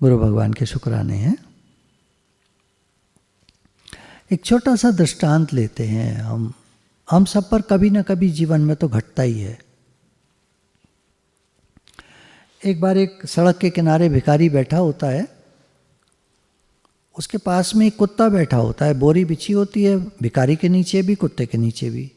गुरु भगवान के शुक्राने हैं। एक छोटा सा दृष्टांत लेते हैं हम सब पर कभी ना कभी जीवन में तो घटता ही है। एक बार एक सड़क के किनारे भिखारी बैठा होता है, उसके पास में एक कुत्ता बैठा होता है, बोरी बिछी होती है भिखारी के नीचे भी कुत्ते के नीचे भी।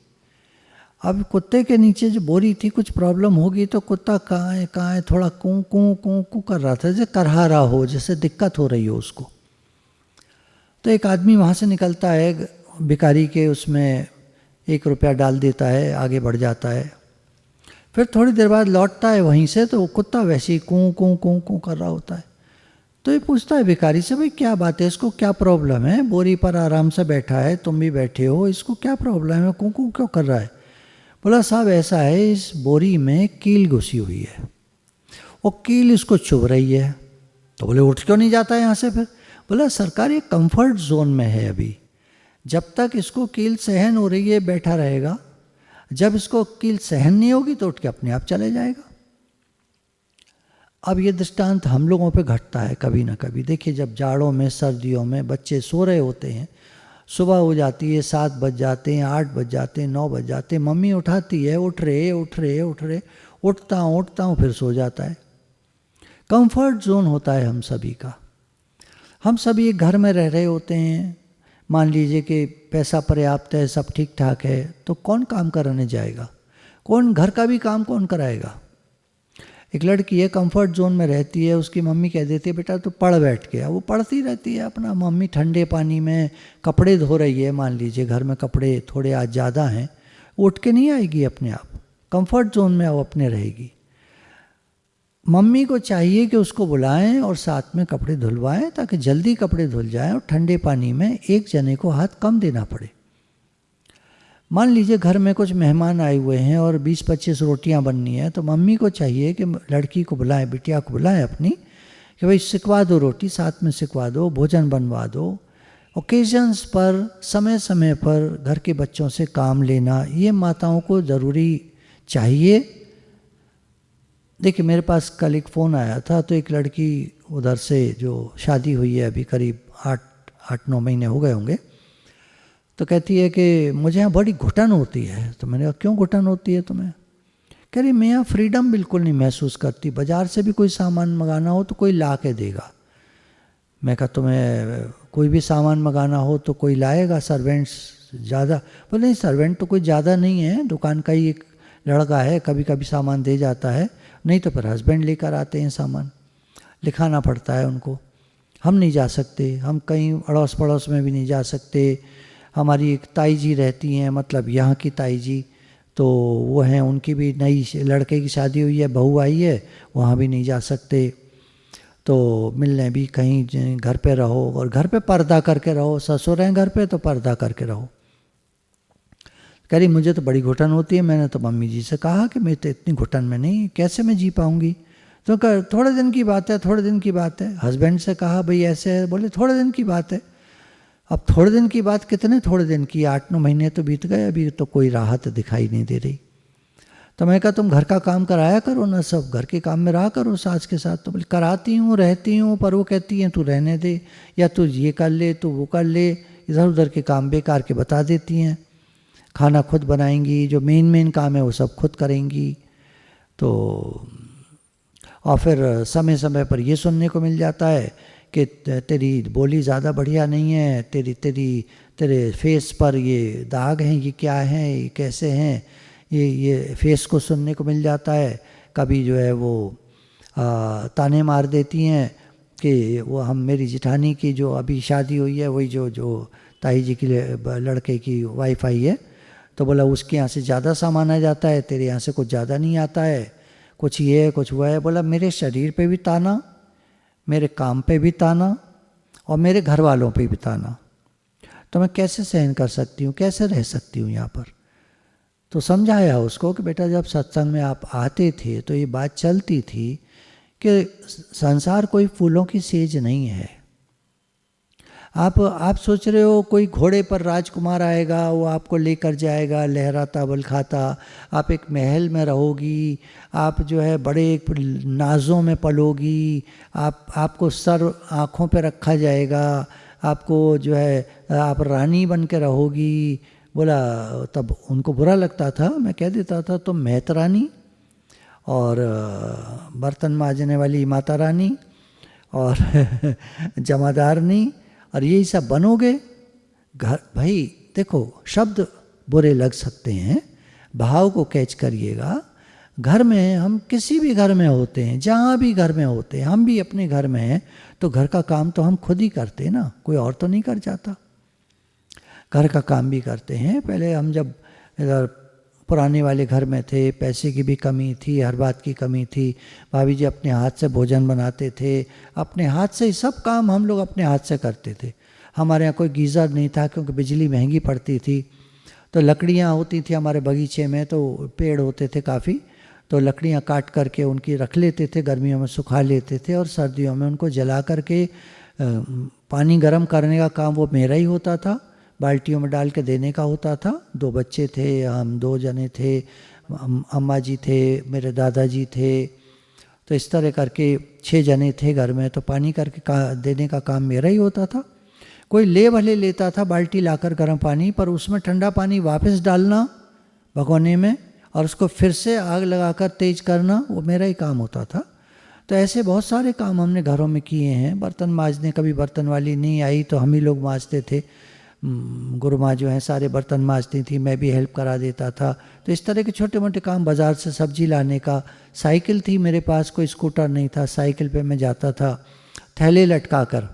अब कुत्ते के नीचे जो बोरी थी कुछ प्रॉब्लम होगी तो कुत्ता कहाँ है थोड़ा कूँ कूँ कूँ कूँ कर रहा था, जैसे करहा रहा हो, जैसे दिक्कत हो रही हो उसको। तो एक आदमी वहाँ से निकलता है, भिखारी के उसमें 1 रुपया डाल देता है, आगे बढ़ जाता है। फिर थोड़ी देर बाद लौटता है वहीं से, तो वो कुत्ता वैसे ही कूँ कूँ कूँ कूँ कर रहा होता है। तो ये पूछता है भिखारी से, भाई क्या बात है, इसको क्या प्रॉब्लम है, बोरी पर आराम से बैठा है, तुम भी बैठे हो, इसको क्या प्रॉब्लम है, कूँ कूँ क्यों कर रहा है। बोला साहब ऐसा है, इस बोरी में कील घुसी हुई है, वो कील इसको चुभ रही है। तो बोले उठ क्यों नहीं जाता है यहाँ से फिर। बोला सरकार ये कंफर्ट जोन में है अभी, जब तक इसको कील सहन हो रही है बैठा रहेगा, जब इसको कील सहन नहीं होगी तो उठ के अपने आप चले जाएगा। अब ये दृष्टांत हम लोगों पे घटता है कभी ना कभी। देखिए जब जाड़ों में सर्दियों में बच्चे सो रहे होते हैं, सुबह हो जाती है, 7 बज जाते हैं, 8 बज जाते हैं, 9 बज जाते हैं, मम्मी उठाती है, उठ रहे, उठता हूँ फिर सो जाता है। कंफर्ट जोन होता है हम सभी का। हम सभी एक घर में रह रहे होते हैं, मान लीजिए कि पैसा पर्याप्त है, सब ठीक ठाक है, तो कौन काम कराने जाएगा, कौन घर का भी काम कौन कराएगा। एक लड़की है कंफर्ट जोन में रहती है, उसकी मम्मी कह देती है बेटा तू पढ़ बैठ के, वो पढ़ती रहती है अपना, मम्मी ठंडे पानी में कपड़े धो रही है, मान लीजिए घर में कपड़े थोड़े आज ज़्यादा हैं, वो उठ के नहीं आएगी अपने आप, कंफर्ट जोन में वो अपने रहेगी। मम्मी को चाहिए कि उसको बुलाएं और साथ में कपड़े धुलवाएं ताकि जल्दी कपड़े धुल जाएं और ठंडे पानी में एक जने को हाथ कम देना पड़े। मान लीजिए घर में कुछ मेहमान आए हुए हैं और 20-25 रोटियां बननी है, तो मम्मी को चाहिए कि लड़की को बुलाएं, बिटिया को बुलाएं अपनी, कि भाई सिकवा दो रोटी, साथ में सिकवा दो, भोजन बनवा दो। ओकेजन्स पर समय समय पर घर के बच्चों से काम लेना, ये माताओं को ज़रूरी चाहिए। देखिए मेरे पास कल एक फ़ोन आया था, तो एक लड़की उधर से जो शादी हुई है अभी करीब 8-9 महीने हो गए होंगे, तो कहती है कि मुझे यहाँ बड़ी घुटन होती है। तो मैंने कहा क्यों घुटन होती है तुम्हें। कह रही मैं यहाँ फ्रीडम बिल्कुल नहीं महसूस करती, बाज़ार से भी कोई सामान मंगाना हो तो कोई ला के देगा। मैं कहा तुम्हें कोई भी सामान मंगाना हो तो कोई लाएगा, सर्वेंट्स ज़्यादा। बोले नहीं सर्वेंट तो कोई ज़्यादा नहीं है, दुकान का ही एक लड़का है, कभी कभी सामान दे जाता है, नहीं तो फिर हस्बैंड लेकर आते हैं सामान, लिखाना पड़ता है उनको। हम नहीं जा सकते, हम कहीं अड़ोस पड़ोस में भी नहीं जा सकते। हमारी एक ताई जी रहती हैं, मतलब यहाँ की ताई जी, तो वो हैं, उनकी भी नई लड़के की शादी हुई है, बहू आई है, वहाँ भी नहीं जा सकते। तो मिलने भी कहीं घर पे रहो, और घर पे पर्दा करके रहो, ससुर हैं घर पे तो पर्दा करके रहो। कह रही मुझे तो बड़ी घुटन होती है। मैंने तो मम्मी जी से कहा कि मैं तो इतनी घुटन में नहीं, कैसे मैं जी पाऊँगी। तो कह थोड़े दिन की बात है, थोड़े दिन की बात है। हस्बैंड से कहा भाई ऐसे है, बोले थोड़े दिन की बात है। अब थोड़े दिन की बात कितने थोड़े दिन की, 8-9 महीने तो बीत गए, अभी तो कोई राहत दिखाई नहीं दे रही। तो मैं कहा तुम घर का काम कराया करो ना, सब घर के काम में रहा करो सास के साथ। तो बोले कराती हूँ, रहती हूँ, पर वो कहती हैं तू रहने दे, या तू ये कर ले, तू वो कर ले, इधर उधर के काम बेकार के बता देती हैं। खाना खुद बनाएंगी, जो मेन काम है वो सब खुद करेंगी। तो और फिर समय समय पर ये सुनने को मिल जाता है कि तेरी बोली ज़्यादा बढ़िया नहीं है, तेरे फेस पर ये दाग हैं, ये क्या हैं, ये कैसे हैं, ये फेस को सुनने को मिल जाता है। कभी जो है वो ताने मार देती हैं कि वो हम मेरी जिठानी की जो अभी शादी हुई है, वही जो ताई जी की लड़के की वाइफ आई है, तो बोला उसके यहाँ से ज़्यादा सामान आ जाता है, तेरे यहाँ से कुछ ज़्यादा नहीं आता है, कुछ ये है कुछ वह है। बोला मेरे शरीर पे भी ताना, मेरे काम पे भी ताना, और मेरे घर वालों पे भी ताना, तो मैं कैसे सहन कर सकती हूँ, कैसे रह सकती हूँ यहाँ पर। तो समझाया उसको कि बेटा जब सत्संग में आप आते थे तो ये बात चलती थी कि संसार कोई फूलों की सेज नहीं है। आप सोच रहे हो कोई घोड़े पर राजकुमार आएगा, वो आपको लेकर जाएगा लहराता बलखाता, आप एक महल में रहोगी, आप जो है बड़े एक नाज़ों में पलोगी, आपको सर आँखों पे रखा जाएगा, आपको जो है आप रानी बन के रहोगी। बोला तब उनको बुरा लगता था, मैं कह देता था तुम मेहतरानी और बर्तन मांजने वाली माता रानी और जमादारनी और यही सब बनोगे। घर भाई देखो, शब्द बुरे लग सकते हैं, भाव को कैच करिएगा। घर में हम किसी भी घर में होते हैं, जहाँ भी घर में होते हैं, हम भी अपने घर में हैं तो घर का काम तो हम खुद ही करते हैं ना, कोई और तो नहीं कर जाता। घर का काम भी करते हैं। पहले हम जब इधर पुराने वाले घर में थे, पैसे की भी कमी थी, हर बात की कमी थी, भाभी जी अपने हाथ से भोजन बनाते थे, अपने हाथ से ही सब काम हम लोग अपने हाथ से करते थे। हमारे यहाँ कोई गीज़र नहीं था क्योंकि बिजली महंगी पड़ती थी, तो लकड़ियाँ होती थी हमारे बगीचे में, तो पेड़ होते थे काफ़ी, तो लकड़ियाँ काट करके उनकी रख लेते थे, गर्मियों में सुखा लेते थे और सर्दियों में उनको जला करके पानी गर्म करने का काम वो मेरा ही होता था, बाल्टियों में डाल के देने का होता था। 2 बच्चे थे, हम 2 जने थे, अम्मा जी थे, मेरे दादाजी थे, तो इस तरह करके 6 जने थे घर में, तो पानी करके देने का काम मेरा ही होता था। कोई ले भले लेता था बाल्टी लाकर गर्म पानी, पर उसमें ठंडा पानी वापस डालना भगोने में और उसको फिर से आग लगाकर तेज करना, वो मेरा ही काम होता था। तो ऐसे बहुत सारे काम हमने घरों में किए हैं। बर्तन मांजने, कभी बर्तन वाली नहीं आई तो हम ही लोग मांजते थे, गुरु माँ जो हैं सारे बर्तन मांजती थी, मैं भी हेल्प करा देता था। तो इस तरह के छोटे मोटे काम, बाज़ार से सब्जी लाने का, साइकिल थी मेरे पास, कोई स्कूटर नहीं था, साइकिल पे मैं जाता था थैले लटका कर।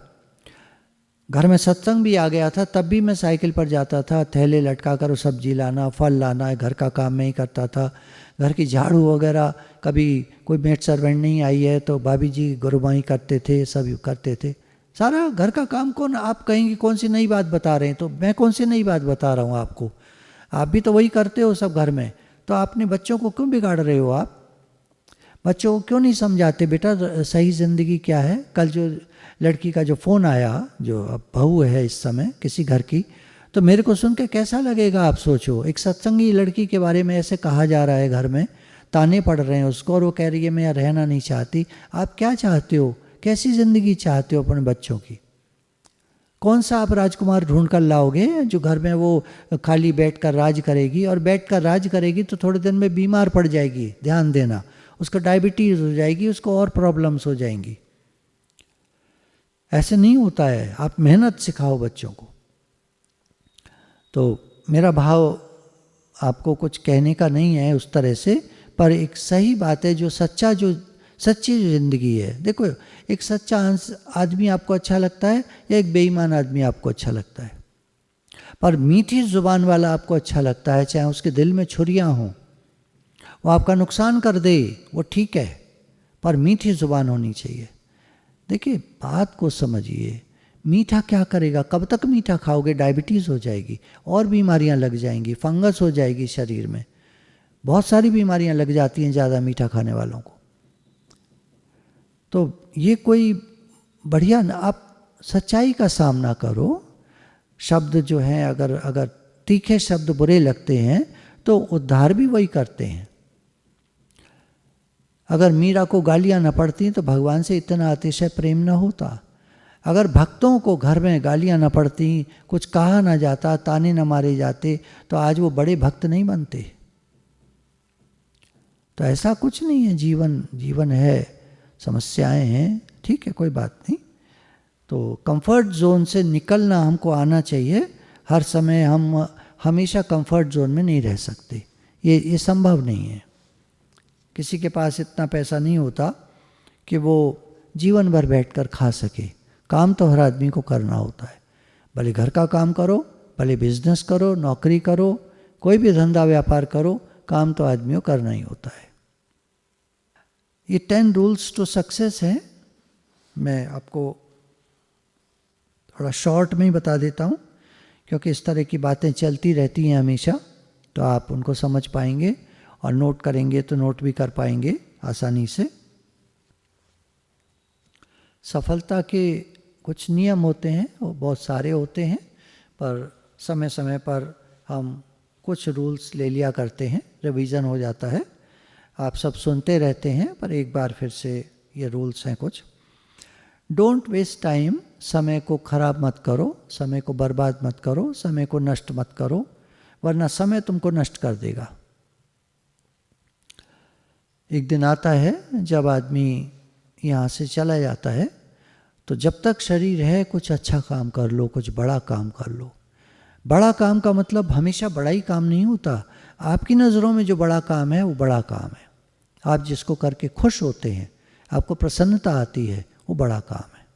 घर में सत्संग भी आ गया था तब भी मैं साइकिल पर जाता था, थैले लटका कर सब्जी लाना, फल लाना, घर का काम मैं ही करता था। घर की झाड़ू वगैरह, कभी कोई मेड सर्वेंट नहीं आई है तो भाभी जी गुरु माँ ही करते थे, सब करते थे सारा घर का काम। कौन, आप कहेंगे कौन सी नई बात बता रहे हैं, तो मैं कौन सी नई बात बता रहा हूँ आपको, आप भी तो वही करते हो सब घर में। तो आपने बच्चों को क्यों बिगाड़ रहे हो? आप बच्चों को क्यों नहीं समझाते बेटा सही ज़िंदगी क्या है? कल जो लड़की का जो फ़ोन आया, जो अब बहू है इस समय किसी घर की, तो मेरे को सुन के कैसा लगेगा आप सोचो। एक सत्संगी लड़की के बारे में ऐसे कहा जा रहा है, घर में ताने पड़ रहे हैं उसको, और वो कह रही है मैं यहाँ रहना नहीं चाहती। आप क्या चाहते हो? कैसी ज़िंदगी चाहते हो अपने बच्चों की? कौन सा आप राजकुमार ढूंढ कर लाओगे जो घर में वो खाली बैठ कर राज करेगी? और बैठ कर राज करेगी तो थोड़े दिन में बीमार पड़ जाएगी, ध्यान देना, उसको डायबिटीज़ हो जाएगी, उसको और प्रॉब्लम्स हो जाएंगी। ऐसे नहीं होता है। आप मेहनत सिखाओ बच्चों को। तो मेरा भाव आपको कुछ कहने का नहीं है उस तरह से, पर एक सही बात है, जो सच्चा, जो सच्ची ज़िंदगी है। देखो, एक सच्चा आदमी आपको अच्छा लगता है या एक बेईमान आदमी आपको अच्छा लगता है? पर मीठी ज़ुबान वाला आपको अच्छा लगता है, चाहे उसके दिल में छुरियाँ हों, वो आपका नुकसान कर दे, वो ठीक है, पर मीठी ज़ुबान होनी चाहिए। देखिए, बात को समझिए, मीठा क्या करेगा? कब तक मीठा खाओगे? डायबिटीज़ हो जाएगी, और बीमारियां लग जाएंगी, फंगस हो जाएगी शरीर में, बहुत सारी बीमारियां लग जाती हैं ज़्यादा मीठा खाने वालों को। तो ये कोई बढ़िया न, आप सच्चाई का सामना करो। शब्द जो हैं, अगर तीखे शब्द बुरे लगते हैं तो उद्धार भी वही करते हैं। अगर मीरा को गालियां न पड़ती तो भगवान से इतना अतिशय प्रेम न होता। अगर भक्तों को घर में गालियां न पड़ती, कुछ कहा न जाता, ताने न मारे जाते, तो आज वो बड़े भक्त नहीं बनते। तो ऐसा कुछ नहीं है, जीवन है, समस्याएं हैं, ठीक है, कोई बात नहीं। तो कंफर्ट जोन से निकलना हमको आना चाहिए। हर समय हम हमेशा कंफर्ट जोन में नहीं रह सकते, ये संभव नहीं है। किसी के पास इतना पैसा नहीं होता कि वो जीवन भर बैठकर खा सके। काम तो हर आदमी को करना होता है, भले घर का काम करो, भले बिजनेस करो, नौकरी करो, कोई भी धंधा व्यापार करो, काम तो आदमी को करना ही होता है। ये 10 रूल्स टू सक्सेस है। मैं आपको थोड़ा शॉर्ट में ही बता देता हूँ, क्योंकि इस तरह की बातें चलती रहती हैं हमेशा, तो आप उनको समझ पाएंगे और नोट करेंगे तो नोट भी कर पाएंगे आसानी से। सफलता के कुछ नियम होते हैं, वो बहुत सारे होते हैं, पर समय समय पर हम कुछ रूल्स ले लिया करते हैं, रिवीजन हो जाता है। आप सब सुनते रहते हैं, पर एक बार फिर से ये रूल्स हैं कुछ। डोंट वेस्ट टाइम, समय को खराब मत करो, समय को बर्बाद मत करो, समय को नष्ट मत करो, वरना समय तुमको नष्ट कर देगा। एक दिन आता है जब आदमी यहाँ से चला जाता है, तो जब तक शरीर है कुछ अच्छा काम कर लो, कुछ बड़ा काम कर लो। बड़ा काम का मतलब हमेशा बड़ा ही काम नहीं होता। आपकी नज़रों में जो बड़ा काम है वो बड़ा काम है। आप जिसको करके खुश होते हैं, आपको प्रसन्नता आती है, वो बड़ा काम है।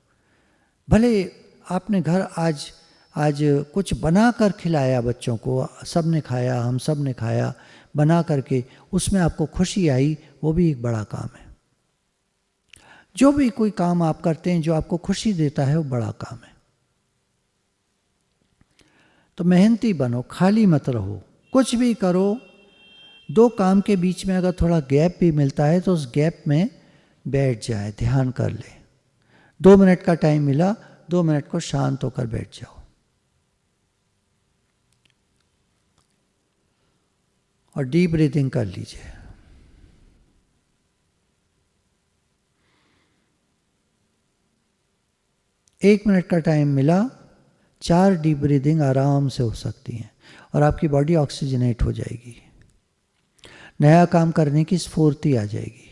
भले आपने घर आज कुछ बना कर खिलाया बच्चों को, सब ने खाया, हम सब ने खाया, बना करके उसमें आपको खुशी आई, वो भी एक बड़ा काम है। जो भी कोई काम आप करते हैं जो आपको खुशी देता है वो बड़ा काम है। तो मेहनती बनो, खाली मत रहो, कुछ भी करो। दो काम के बीच में अगर थोड़ा गैप भी मिलता है तो उस गैप में बैठ जाए, ध्यान कर ले। 2 मिनट का टाइम मिला, 2 मिनट को शांत होकर बैठ जाओ और डीप ब्रीथिंग कर लीजिए। एक मिनट का टाइम मिला, 4 डीप ब्रीदिंग आराम से हो सकती हैं और आपकी बॉडी ऑक्सीजनेट हो जाएगी, नया काम करने की स्फूर्ति आ जाएगी।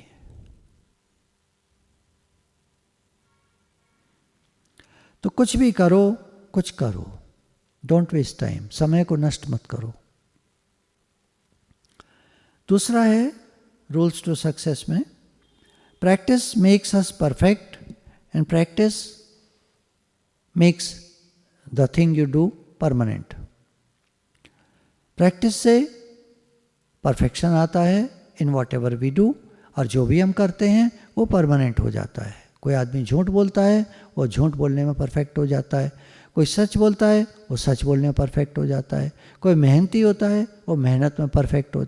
तो कुछ भी करो, कुछ करो, डोंट वेस्ट टाइम, समय को नष्ट मत करो। दूसरा है रूल्स टू सक्सेस में, practice makes us perfect and practice makes the thing you do permanent. Practice से परफेक्शन आता है in whatever we do, और जो भी हम करते हैं वो परमानेंट हो जाता है। कोई आदमी झूठ बोलता है, वो झूठ बोलने में परफेक्ट हो जाता है। कोई सच बोलता है, वो सच बोलने में परफेक्ट हो जाता है। कोई मेहनती होता है, वो मेहनत में परफेक्ट हो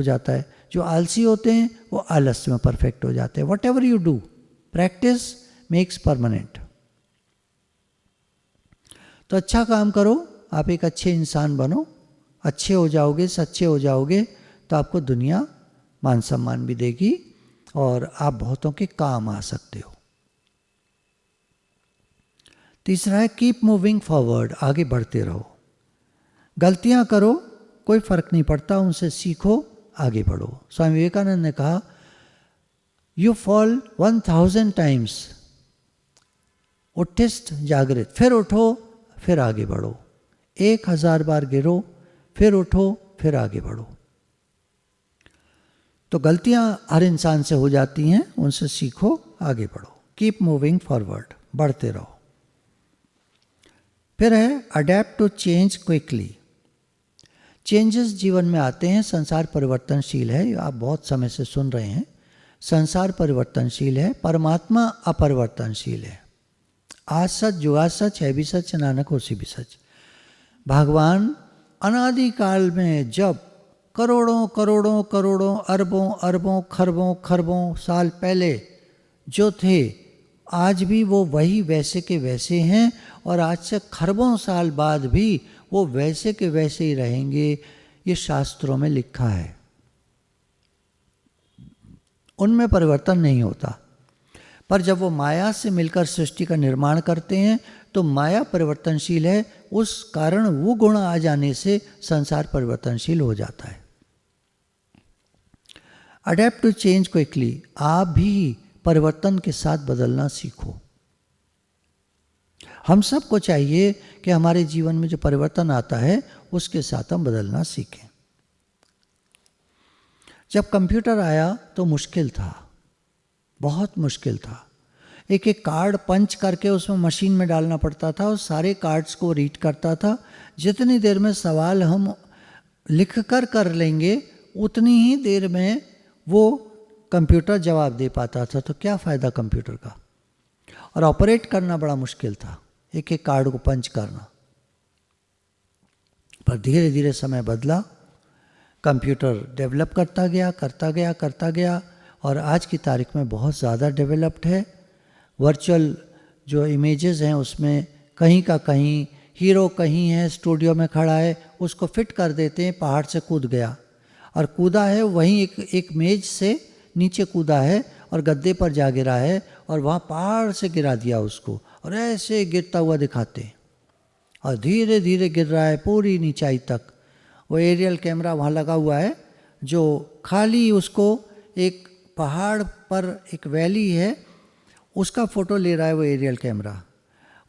जाता है। जो आलसी होते हैं वो आलस में परफेक्ट हो जाते हैं। What ever you do, practice makes permanent. तो अच्छा काम करो, आप एक अच्छे इंसान बनो, अच्छे हो जाओगे, सच्चे हो जाओगे, तो आपको दुनिया मान सम्मान भी देगी और आप बहुतों के काम आ सकते हो। तीसरा है कीप मूविंग फॉरवर्ड, आगे बढ़ते रहो। गलतियां करो, कोई फर्क नहीं पड़ता, उनसे सीखो, आगे बढ़ो। स्वामी विवेकानंद ने कहा, यू फॉल 1000 टाइम्स, उठिस्ट जागृत, फिर उठो, फिर आगे बढ़ो। 1000 बार गिरो, फिर उठो, फिर आगे बढ़ो। तो गलतियां हर इंसान से हो जाती हैं, उनसे सीखो, आगे बढ़ो। कीप मूविंग फॉरवर्ड, बढ़ते रहो। फिर है adapt to change quickly. Changes जीवन में आते हैं, संसार परिवर्तनशील है, आप बहुत समय से सुन रहे हैं। संसार परिवर्तनशील है, परमात्मा अपरिवर्तनशील है। आज सच, जुगा सच, है भी सच, नानक होसी भी सच। भगवान अनादिकाल में जब करोड़ों करोड़ों करोड़ों अरबों अरबों खरबों खरबों साल पहले जो थे, आज भी वो वही वैसे के वैसे हैं, और आज से खरबों साल बाद भी वो वैसे के वैसे ही रहेंगे। ये शास्त्रों में लिखा है, उनमें परिवर्तन नहीं होता। पर जब वो माया से मिलकर सृष्टि का निर्माण करते हैं तो माया परिवर्तनशील है, उस कारण वो गुण आ जाने से संसार परिवर्तनशील हो जाता है। अडेप्ट टू चेंज क्विकली, आप भी परिवर्तन के साथ बदलना सीखो। हम सबको चाहिए कि हमारे जीवन में जो परिवर्तन आता है उसके साथ हम बदलना सीखें। जब कंप्यूटर आया तो मुश्किल था, बहुत मुश्किल था। एक एक कार्ड पंच करके उसमें मशीन में डालना पड़ता था और सारे कार्ड्स को रीड करता था। जितनी देर में सवाल हम लिख कर लेंगे उतनी ही देर में वो कंप्यूटर जवाब दे पाता था। तो क्या फ़ायदा कंप्यूटर का। और ऑपरेट करना बड़ा मुश्किल था, एक एक कार्ड को पंच करना। पर धीरे धीरे समय बदला, कंप्यूटर डेवलप करता गया और आज की तारीख में बहुत ज़्यादा डेवलप्ड है। वर्चुअल जो इमेजेस हैं उसमें कहीं का कहीं हीरो कहीं है स्टूडियो में खड़ा है, उसको फिट कर देते हैं, पहाड़ से कूद गया और कूदा है वहीं एक मेज से नीचे कूदा है और गद्दे पर जा गिरा है और वहाँ पहाड़ से गिरा दिया उसको और ऐसे गिरता हुआ दिखाते हैं और धीरे धीरे गिर रहा है पूरी नीचाई तक। वो एरियल कैमरा वहाँ लगा हुआ है जो खाली उसको एक पहाड़ पर एक वैली है उसका फ़ोटो ले रहा है वो एरियल कैमरा।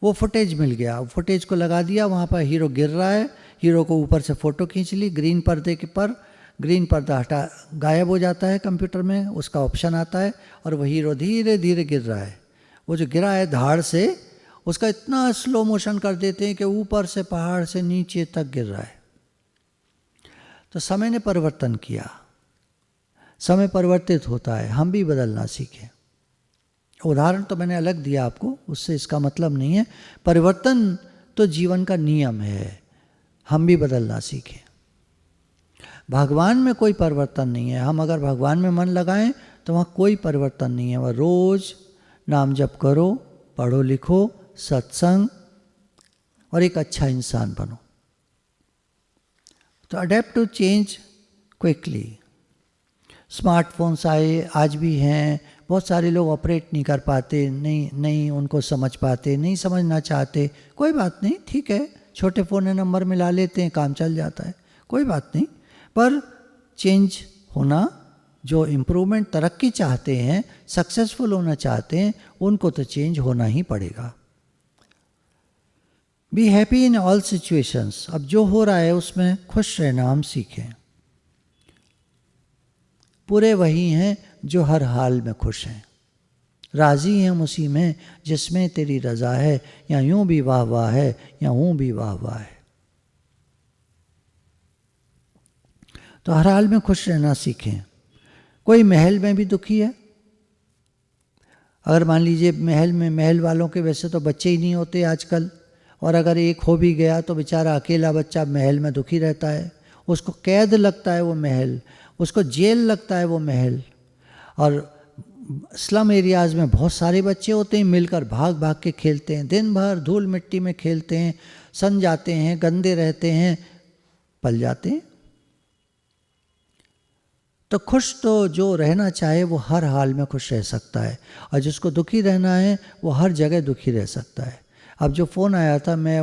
वो फुटेज मिल गया, फुटेज को लगा दिया, वहाँ पर हीरो गिर रहा है, हीरो को ऊपर से फ़ोटो खींच ली, ग्रीन पर्दे के पर ग्रीन पर्दा हटा गायब हो जाता है कंप्यूटर में, उसका ऑप्शन आता है और वो हीरो धीरे धीरे गिर रहा है। वो जो गिरा है धाड़ से उसका इतना स्लो मोशन कर देते हैं कि ऊपर से पहाड़ से नीचे तक गिर रहा है। तो समय ने परिवर्तन किया, समय परिवर्तित होता है, हम भी बदलना सीखें। उदाहरण तो मैंने अलग दिया आपको, उससे इसका मतलब नहीं है, परिवर्तन तो जीवन का नियम है, हम भी बदलना सीखें। भगवान में कोई परिवर्तन नहीं है, हम अगर भगवान में मन लगाएं तो वहाँ कोई परिवर्तन नहीं है। वह रोज़ नाम जप करो, पढ़ो लिखो, सत्संग और एक अच्छा इंसान बनो। तो adapt to change quickly. Smartphones आए, आज भी हैं, बहुत सारे लोग ऑपरेट नहीं कर पाते, नहीं उनको समझ पाते, नहीं समझना चाहते, कोई बात नहीं, ठीक है, छोटे फ़ोन में नंबर मिला लेते हैं, काम चल जाता है, कोई बात नहीं। पर चेंज होना, जो इम्प्रूवमेंट तरक्की चाहते हैं, सक्सेसफुल होना चाहते हैं, उनको तो चेंज होना ही पड़ेगा। Be happy in all situations. अब जो हो रहा है उसमें खुश रहना हम सीखें। पूरे वही हैं जो हर हाल में खुश हैं, राज़ी हैं हम उसी में जिसमें तेरी रज़ा है, या यूं भी वाह वाह है या ऊं भी वाह वाह है। तो हर हाल में खुश रहना सीखें। कोई महल में भी दुखी है, अगर मान लीजिए महल वालों के वैसे तो बच्चे ही नहीं होते आजकल, और अगर एक हो भी गया तो बेचारा अकेला बच्चा महल में दुखी रहता है, उसको कैद लगता है वो महल, उसको जेल लगता है वो महल। और स्लम एरियाज़ में बहुत सारे बच्चे होते हैं, मिलकर भाग भाग के खेलते हैं, दिन भर धूल मिट्टी में खेलते हैं, सन जाते हैं, गंदे रहते हैं, पल जाते हैं। तो खुश तो जो रहना चाहे वो हर हाल में खुश रह सकता है, और जिसको दुखी रहना है वो हर जगह दुखी रह सकता है। अब जो फ़ोन आया था, मैं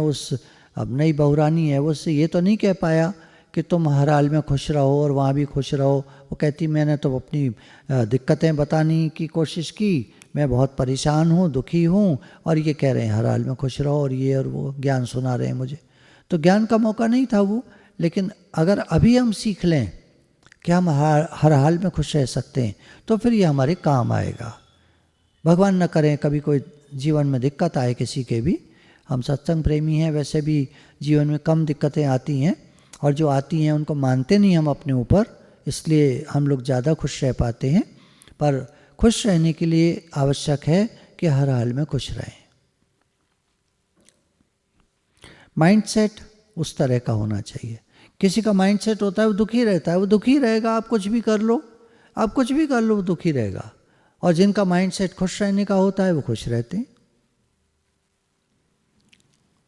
अब नई बहुरानी है, वो उससे ये तो नहीं कह पाया कि तुम हर हाल में खुश रहो और वहाँ भी खुश रहो। वो कहती मैंने तो अपनी दिक्कतें बताने की कोशिश की, मैं बहुत परेशान हूँ, दुखी हूँ, और ये कह रहे हैं हर हाल में खुश रहो और ये और वो ज्ञान सुना रहे हैं मुझे। तो ज्ञान का मौका नहीं था वो, लेकिन अगर अभी हम सीख लें कि हम हर हाल में खुश रह सकते हैं तो फिर ये हमारे काम आएगा। भगवान न करें कभी कोई जीवन में दिक्कत आए किसी के भी। हम सत्संग प्रेमी हैं, वैसे भी जीवन में कम दिक्कतें आती हैं, और जो आती हैं उनको मानते नहीं हम अपने ऊपर, इसलिए हम लोग ज़्यादा खुश रह पाते हैं। पर खुश रहने के लिए आवश्यक है कि हर हाल में खुश रहें। माइंडसेट उस तरह का होना चाहिए। किसी का माइंडसेट होता है वो दुखी रहता है, वो दुखी रहेगा, आप कुछ भी कर लो, आप कुछ भी कर लो, वो दुखी रहेगा। और जिनका माइंडसेट खुश रहने का होता है वो खुश रहते हैं,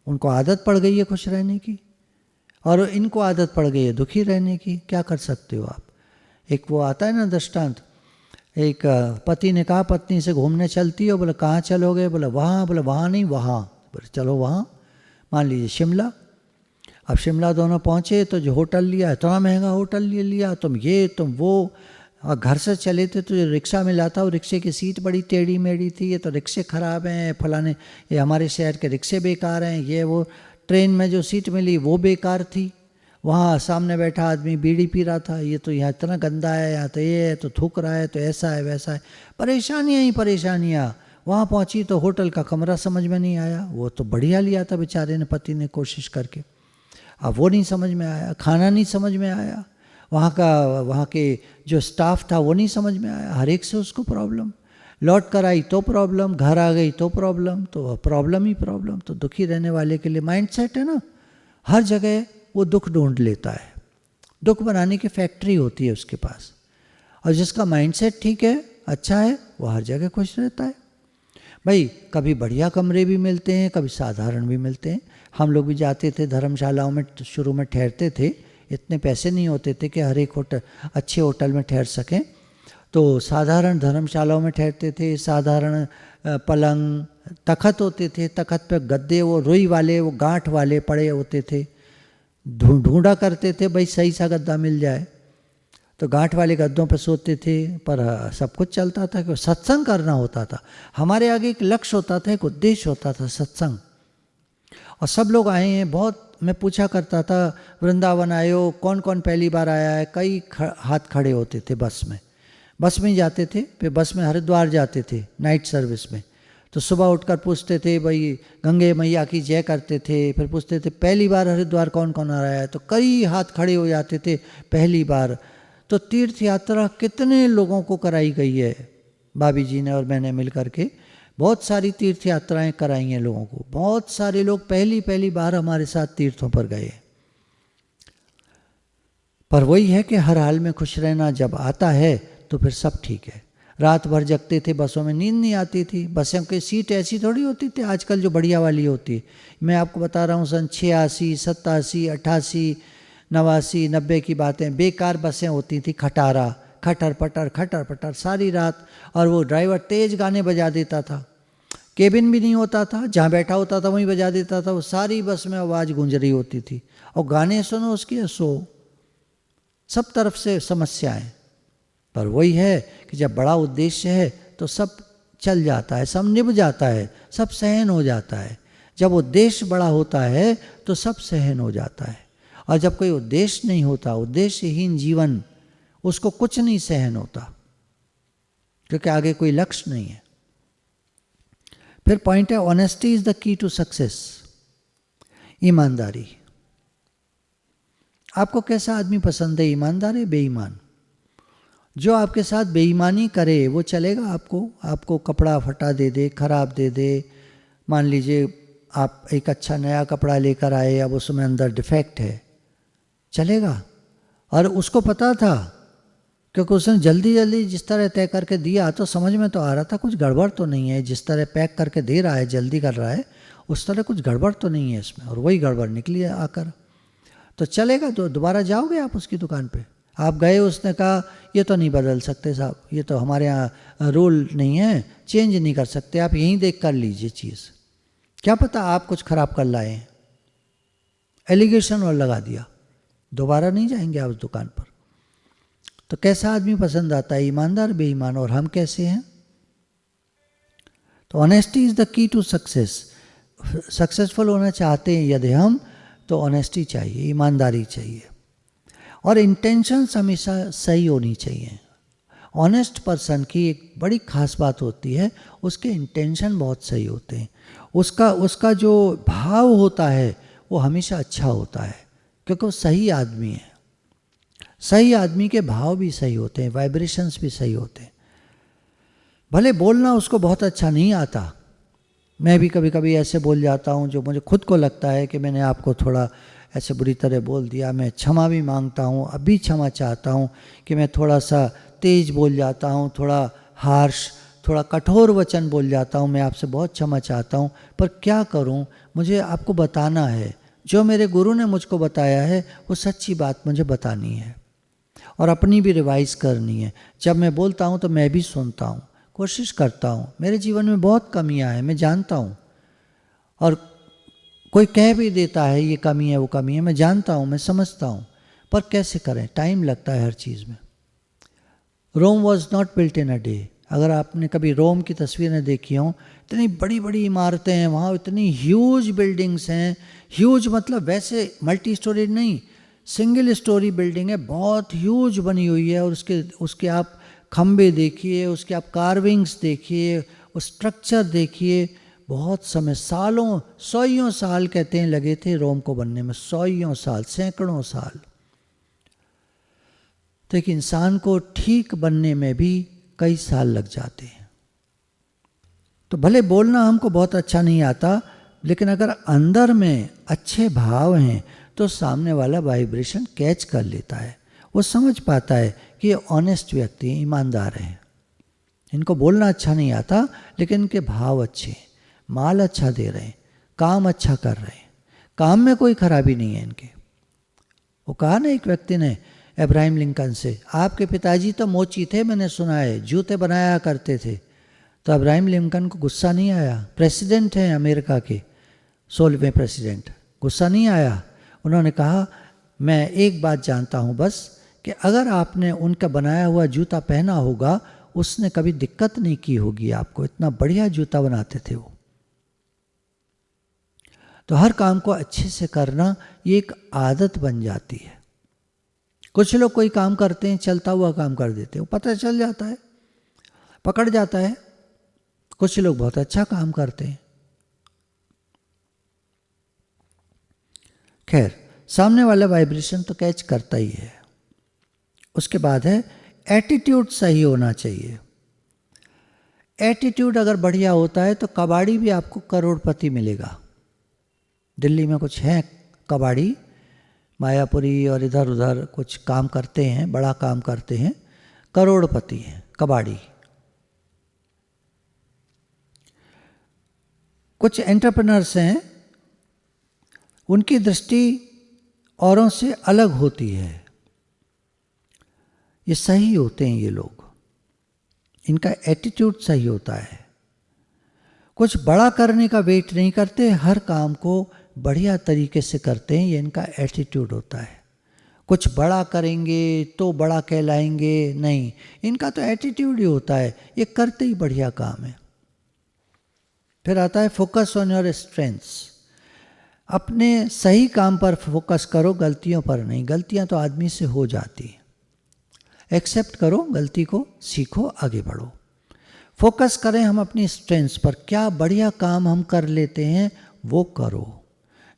उनको आदत पड़ गई है खुश रहने की, और इनको आदत पड़ गई है दुखी रहने की। क्या कर सकते हो आप। एक वो आता है ना दृष्टांत, एक पति ने कहा पत्नी से घूमने चलती हो, बोले कहाँ चलोगे, बोले वहाँ, बोले वहाँ नहीं वहाँ, बोले चलो वहाँ, मान लीजिए शिमला। अब शिमला दोनों पहुँचे तो जो होटल लिया, इतना महंगा होटल लिया, तुम ये तुम वो, और घर से चले थे तो जो रिक्शा मिला था वो रिक्शे की सीट बड़ी टेढ़ी मेढ़ी थी, ये तो रिक्शे ख़राब हैं, फलाने ये हमारे शहर के रिक्शे बेकार हैं, ये वो। ट्रेन में जो सीट मिली वो बेकार थी, वहाँ सामने बैठा आदमी बीड़ी पी रहा था, ये तो यहाँ इतना गंदा है, यहाँ तो ये है, तो थूक रहा है, तो ऐसा है वैसा है, परेशानियाँ ही परेशानियाँ। वहाँ पहुँची तो होटल का कमरा समझ में नहीं आया, वो तो बढ़िया लिया था बेचारे ने, पति ने कोशिश करके, अब वो नहीं समझ में आया, खाना नहीं समझ में आया, वहाँ के जो स्टाफ था वो नहीं समझ में आया, हर एक से उसको प्रॉब्लम। लौट कर आई तो प्रॉब्लम, घर आ गई तो प्रॉब्लम, तो प्रॉब्लम ही प्रॉब्लम। तो दुखी रहने वाले के लिए माइंडसेट है ना, हर जगह वो दुख ढूंढ लेता है, दुख बनाने की फैक्ट्री होती है उसके पास। और जिसका माइंडसेट ठीक है, अच्छा है, वो हर जगह खुश रहता है। भाई कभी बढ़िया कमरे भी मिलते हैं, कभी साधारण भी मिलते हैं। हम लोग भी जाते थे धर्मशालाओं में, शुरू में ठहरते थे, इतने पैसे नहीं होते थे कि हर एक होटल अच्छे होटल में ठहर सकें, तो साधारण धर्मशालाओं में ठहरते थे। साधारण पलंग तखत होते थे, तखत पे गद्दे वो रुई वाले, वो गांठ वाले पड़े होते थे। ढूंढा करते थे भाई सही सा गद्दा मिल जाए, तो गांठ वाले गद्दों पर सोते थे। पर सब कुछ चलता था कि सत्संग करना होता था। हमारे आगे एक लक्ष्य होता था, एक उद्देश्य होता था, सत्संग। और सब लोग आए हैं, बहुत मैं पूछा करता था वृंदावन आए हो, कौन कौन पहली बार आया है। कई हाथ खड़े होते थे। बस में ही जाते थे, फिर बस में हरिद्वार जाते थे नाइट सर्विस में, तो सुबह उठकर पूछते थे भाई गंगे मैया की जय करते थे। फिर पूछते थे पहली बार हरिद्वार कौन कौन आ रहा है, तो कई हाथ खड़े हो जाते थे पहली बार। तो तीर्थ यात्रा कितने लोगों को कराई गई है, भाभी जी ने और मैंने मिल करके बहुत सारी तीर्थ यात्राएं कराई हैं लोगों को। बहुत सारे लोग पहली बार हमारे साथ तीर्थों पर गए। पर वही है कि हर हाल में खुश रहना जब आता है तो फिर सब ठीक है। रात भर जगते थे, बसों में नींद नहीं आती थी। बसों की सीट ऐसी थोड़ी होती थी आजकल जो बढ़िया वाली होती है। मैं आपको बता रहा हूँ सन 86, 87, 88, 89, 90 की बातें। बेकार बसें होती थी, खटारा, खटर पटर सारी रात। और वो ड्राइवर तेज गाने बजा देता था, केबिन भी नहीं होता था, जहाँ बैठा होता था वहीं बजा देता था। वो सारी बस में आवाज़ गूंज रही होती थी, और गाने सुनो उसके सो, सब तरफ से समस्याएं। पर वही है कि जब बड़ा उद्देश्य है तो सब चल जाता है, सब निभ जाता है, सब सहन हो जाता है। जब उद्देश्य बड़ा होता है तो सब सहन हो जाता है। और जब कोई उद्देश्य नहीं होता, उद्देश्यहीन जीवन, उसको कुछ नहीं सहन होता, क्योंकि आगे कोई लक्ष्य नहीं है। फिर पॉइंट है honesty is the key to success. ईमानदारी। आपको कैसा आदमी पसंद है, ईमानदार है बेईमान? जो आपके साथ बेईमानी करे वो चलेगा आपको कपड़ा फटा दे दे, खराब दे दे। मान लीजिए आप एक अच्छा नया कपड़ा लेकर आए, अब उसमें अंदर डिफेक्ट है, चलेगा? और उसको पता था, क्योंकि उसने जल्दी जल्दी जिस तरह तय करके दिया तो समझ में तो आ रहा था कुछ गड़बड़ तो नहीं है। जिस तरह पैक करके दे रहा है, जल्दी कर रहा है, उस तरह कुछ गड़बड़ तो नहीं है इसमें, और वही गड़बड़ निकली है आकर। तो चलेगा? तो दोबारा जाओगे आप उसकी दुकान पे? आप गए, उसने कहा ये तो नहीं बदल सकते साहब, ये तो हमारे यहाँ रूल नहीं है, चेंज नहीं कर सकते, आप यहीं देख कर लीजिए चीज़। क्या पता आप कुछ खराब कर लाए हैं, एलिगेशन और लगा दिया, दोबारा नहीं जाएंगे आप उस दुकान पर। तो कैसा आदमी पसंद आता है, ईमानदार बेईमान? और हम कैसे हैं? तो honesty is the key to success. Successful होना चाहते हैं यदि हम, तो ऑनेस्टी चाहिए, ईमानदारी चाहिए, और इंटेंशंस हमेशा सही होनी चाहिए। ऑनेस्ट पर्सन की एक बड़ी खास बात होती है, उसके इंटेंशन बहुत सही होते हैं। उसका जो भाव होता है वो हमेशा अच्छा होता है, क्योंकि वो सही आदमी है। सही आदमी के भाव भी सही होते हैं, वाइब्रेशंस भी सही होते हैं। भले बोलना उसको बहुत अच्छा नहीं आता, मैं भी कभी कभी ऐसे बोल जाता हूँ जो मुझे खुद को लगता है कि मैंने आपको थोड़ा ऐसे बुरी तरह बोल दिया। मैं क्षमा भी मांगता हूँ, अभी क्षमा चाहता हूँ कि मैं थोड़ा सा तेज बोल जाता हूँ, थोड़ा हार्श, थोड़ा कठोर वचन बोल जाता हूँ। मैं आपसे बहुत क्षमा चाहता हूँ, पर क्या करूँ, मुझे आपको बताना है। जो मेरे गुरु ने मुझको बताया है वो सच्ची बात मुझे बतानी है, और अपनी भी रिवाइज करनी है। जब मैं बोलता हूँ तो मैं भी सुनता हूँ, कोशिश करता हूँ। मेरे जीवन में बहुत कमियाँ हैं, मैं जानता हूँ, और कोई कह भी देता है ये कमी है वो कमी है, मैं जानता हूँ, मैं समझता हूँ, पर कैसे करें? टाइम लगता है हर चीज़ में। Rome was not built in a day. अगर आपने कभी रोम की तस्वीरें देखी हों, इतनी बड़ी बड़ी इमारतें हैं वहाँ, इतनी ह्यूज बिल्डिंग्स हैं। ह्यूज मतलब वैसे मल्टी स्टोरी नहीं, सिंगल स्टोरी बिल्डिंग है, बहुत ह्यूज बनी हुई है। और उसके आप खम्भे देखिए, उसके आप कार्विंग्स देखिए, उस स्ट्रक्चर देखिए। बहुत समय, सालों, सौयों साल कहते हैं लगे थे रोम को बनने में, सौयों साल, सैकड़ों साल। तो एक इंसान को ठीक बनने में भी कई साल लग जाते हैं। तो भले बोलना हमको बहुत अच्छा नहीं आता, लेकिन अगर अंदर में अच्छे भाव हैं तो सामने वाला वाइब्रेशन कैच कर लेता है, वो समझ पाता है कि ये ऑनेस्ट व्यक्ति ईमानदार है। इनको बोलना अच्छा नहीं आता, लेकिन इनके भाव अच्छे, माल अच्छा दे रहे हैं, काम अच्छा कर रहे हैं, काम में कोई खराबी नहीं है इनके। वो कहा ना एक व्यक्ति ने अब्राहम लिंकन से, आपके पिताजी तो मोची थे, मैंने सुना है, जूते बनाया करते थे। तो अब्राहम लिंकन को गुस्सा नहीं आया, प्रेसिडेंट हैं अमेरिका के, 16वें प्रेसिडेंट, गुस्सा नहीं आया। उन्होंने कहा मैं एक बात जानता हूँ बस, कि अगर आपने उनका बनाया हुआ जूता पहना होगा, उसने कभी दिक्कत नहीं की होगी आपको, इतना बढ़िया जूता बनाते थे वो। तो हर काम को अच्छे से करना ये एक आदत बन जाती है। कुछ लोग कोई काम करते हैं, चलता हुआ काम कर देते हैं, वो पता चल जाता है, पकड़ जाता है। कुछ लोग बहुत अच्छा काम करते हैं। खैर, सामने वाला वाइब्रेशन तो कैच करता ही है। उसके बाद है एटीट्यूड सही होना चाहिए। एटीट्यूड अगर बढ़िया होता है तो कबाड़ी भी आपको करोड़पति मिलेगा। दिल्ली में कुछ हैं कबाड़ी, मायापुरी और इधर उधर कुछ काम करते हैं, बड़ा काम करते हैं, करोड़पति हैं कबाड़ी। कुछ एंटरप्रेन्योर्स हैं, उनकी दृष्टि औरों से अलग होती है, ये सही होते हैं ये लोग, इनका एटीट्यूड सही होता है। कुछ बड़ा करने का वेट नहीं करते, हर काम को बढ़िया तरीके से करते हैं, ये इनका एटीट्यूड होता है। कुछ बड़ा करेंगे तो बड़ा कहलाएंगे, नहीं, इनका तो एटीट्यूड ही होता है, ये करते ही बढ़िया काम है। फिर आता है फोकस ऑन योर स्ट्रेंथ्स। अपने सही काम पर फोकस करो, गलतियों पर नहीं। गलतियां तो आदमी से हो जाती हैं, एक्सेप्ट करो गलती को, सीखो, आगे बढ़ो। फोकस करें हम अपनी स्ट्रेंथ्स पर, क्या बढ़िया काम हम कर लेते हैं वो करो।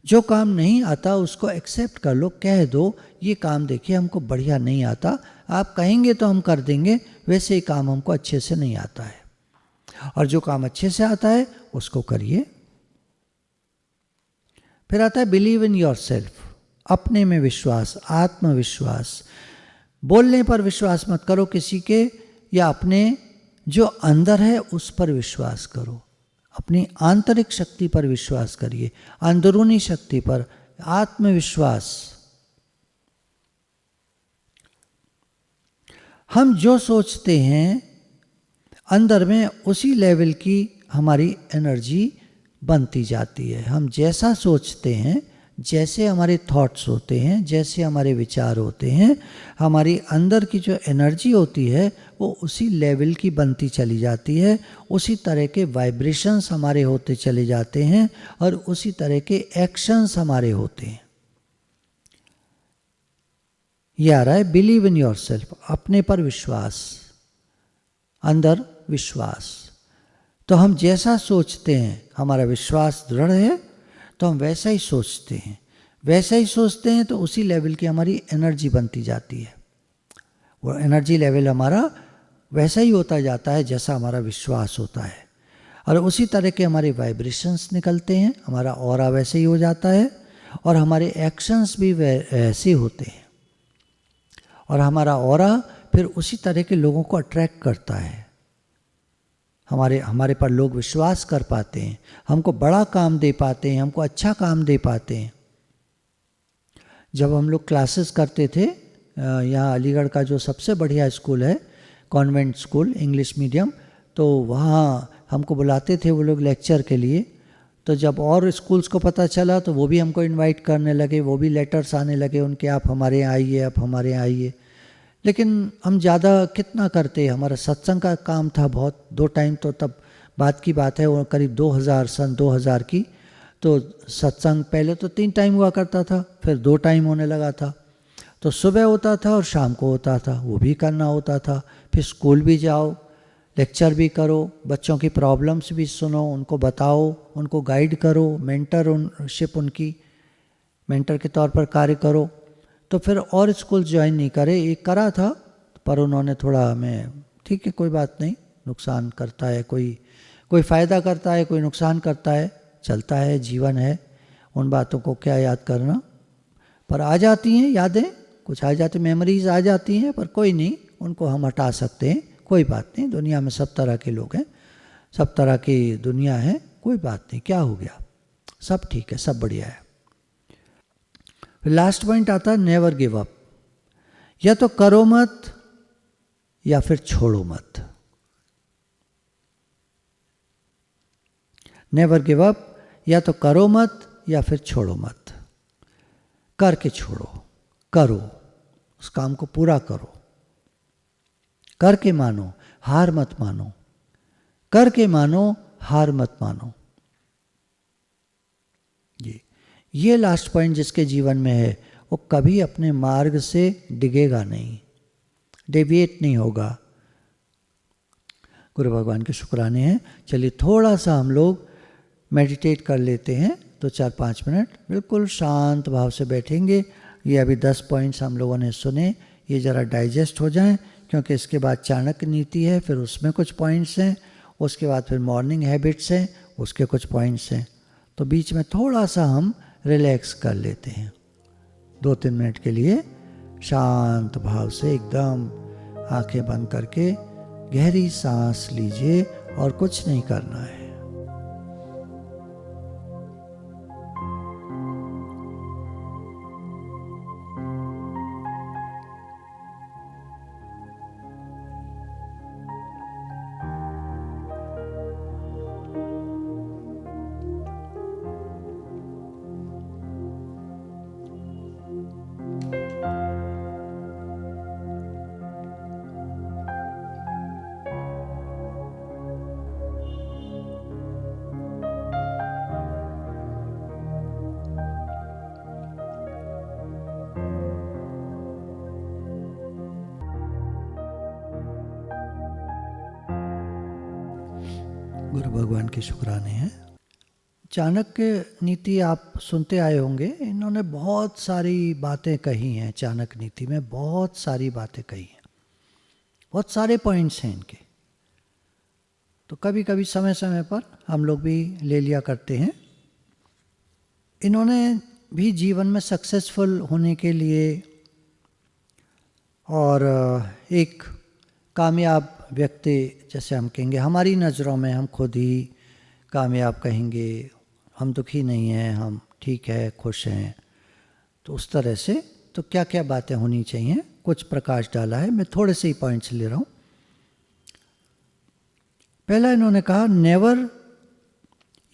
जो काम नहीं आता उसको एक्सेप्ट कर लो, कह दो ये काम देखिए हमको बढ़िया नहीं आता, आप कहेंगे तो हम कर देंगे, वैसे ही काम हमको अच्छे से नहीं आता है। और जो काम अच्छे से आता है उसको करिए। फिर आता है बिलीव इन योर सेल्फ, अपने में विश्वास, आत्मविश्वास। बोलने पर विश्वास मत करो किसी के, या अपने जो अंदर है उस पर विश्वास करो। अपनी आंतरिक शक्ति पर विश्वास करिए, अंदरूनी शक्ति पर, आत्मविश्वास। हम जो सोचते हैं अंदर में, उसी लेवल की हमारी एनर्जी बनती जाती है। हम जैसा सोचते हैं, जैसे हमारे थॉट्स होते हैं, जैसे हमारे विचार होते हैं, हमारी अंदर की जो एनर्जी होती है वो उसी लेवल की बनती चली जाती है। उसी तरह के वाइब्रेशंस हमारे होते चले जाते हैं और उसी तरह के एक्शंस हमारे होते हैं। ये आ रहा है बिलीव इन योर सेल्फ, अपने पर विश्वास, अंदर विश्वास। तो हम जैसा सोचते हैं, हमारा विश्वास दृढ़ है तो हम वैसा ही सोचते हैं, वैसा ही सोचते हैं तो उसी लेवल की हमारी एनर्जी बनती जाती है। वो एनर्जी लेवल हमारा वैसा ही होता जाता है जैसा हमारा विश्वास होता है, और उसी तरह के हमारे वाइब्रेशंस निकलते हैं, हमारा ऑरा वैसे ही हो जाता है और हमारे एक्शंस भी वैसे होते हैं, और हमारा ऑरा फिर उसी तरह के लोगों को अट्रैक्ट करता है। हमारे पर लोग विश्वास कर पाते हैं, हमको बड़ा काम दे पाते हैं, हमको अच्छा काम दे पाते हैं। जब हम लोग क्लासेस करते थे, यहाँ अलीगढ़ का जो सबसे बढ़िया स्कूल है, कॉन्वेंट स्कूल, इंग्लिश मीडियम, तो वहाँ हमको बुलाते थे वो लोग लेक्चर के लिए। तो जब और स्कूल्स को पता चला तो वो भी हमको इनवाइट करने लगे, वो भी लेटर्स आने लगे उनके, आप हमारे यहाँ आइए, आप हमारे यहाँ आइए। लेकिन हम ज़्यादा कितना करते, हमारा सत्संग का काम था बहुत, 2 टाइम, तो तब बात की बात है वो करीब 2000 सन 2000 की। तो सत्संग पहले तो 3 टाइम हुआ करता था, फिर 2 टाइम होने लगा था। तो सुबह होता था और शाम को होता था, वो भी करना होता था। फिर स्कूल भी जाओ, लेक्चर भी करो, बच्चों की प्रॉब्लम्स भी सुनो, उनको बताओ, उनको गाइड करो, मेंटरशिप उनकी मेंटर के तौर पर कार्य करो। तो फिर और स्कूल ज्वाइन नहीं करे, एक करा था पर उन्होंने थोड़ा हमें, ठीक है कोई बात नहीं, नुकसान करता है, कोई फ़ायदा करता है, कोई नुकसान करता है, चलता है, जीवन है, उन बातों को क्या याद करना। पर आ जाती हैं यादें, कुछ आ जाती, मेमोरीज आ जाती हैं, पर कोई नहीं, उनको हम हटा सकते हैं, कोई बात नहीं, दुनिया में सब तरह के लोग हैं, सब तरह की दुनिया है, कोई बात नहीं, क्या हो गया, सब ठीक है, सब बढ़िया है। फिर लास्ट पॉइंट आता है नेवर गिव अप, या तो करो मत या फिर छोड़ो मत। नेवर गिव अप, या तो करो मत या फिर छोड़ो मत। करके छोड़ो, करो, उस काम को पूरा करो, करके मानो, हार मत मानो, करके मानो, हार मत मानो। ये लास्ट पॉइंट जिसके जीवन में है वो कभी अपने मार्ग से डिगेगा नहीं, डेविएट नहीं होगा। गुरु भगवान के शुक्राने हैं। चलिए थोड़ा सा हम लोग मेडिटेट कर लेते हैं, तो 4-5 मिनट बिल्कुल शांत भाव से बैठेंगे। ये अभी 10 पॉइंट्स हम लोगों ने सुने, ये ज़रा डाइजेस्ट हो जाएं, क्योंकि इसके बाद चाणक्य नीति है, फिर उसमें कुछ पॉइंट्स हैं, उसके बाद फिर मॉर्निंग हैबिट्स हैं, उसके कुछ पॉइंट्स हैं। तो बीच में थोड़ा सा हम रिलैक्स कर लेते हैं, 2-3 मिनट के लिए शांत भाव से एकदम आंखें बंद करके गहरी सांस लीजिए और कुछ नहीं करना है। गुरु भगवान के शुक्राने हैं। चाणक्य नीति आप सुनते आए होंगे, इन्होंने बहुत सारी बातें कही हैं। चाणक्य नीति में बहुत सारी बातें कही हैं, बहुत सारे पॉइंट्स हैं इनके। तो कभी कभी समय समय पर हम लोग भी ले लिया करते हैं। इन्होंने भी जीवन में सक्सेसफुल होने के लिए और एक कामयाब व्यक्ति, जैसे हम कहेंगे हमारी नज़रों में हम खुद ही कामयाब कहेंगे, हम दुखी नहीं हैं, हम ठीक है, खुश हैं, तो उस तरह से तो क्या क्या बातें होनी चाहिए, कुछ प्रकाश डाला है। मैं थोड़े से ही पॉइंट्स ले रहा हूँ। पहला इन्होंने कहा नेवर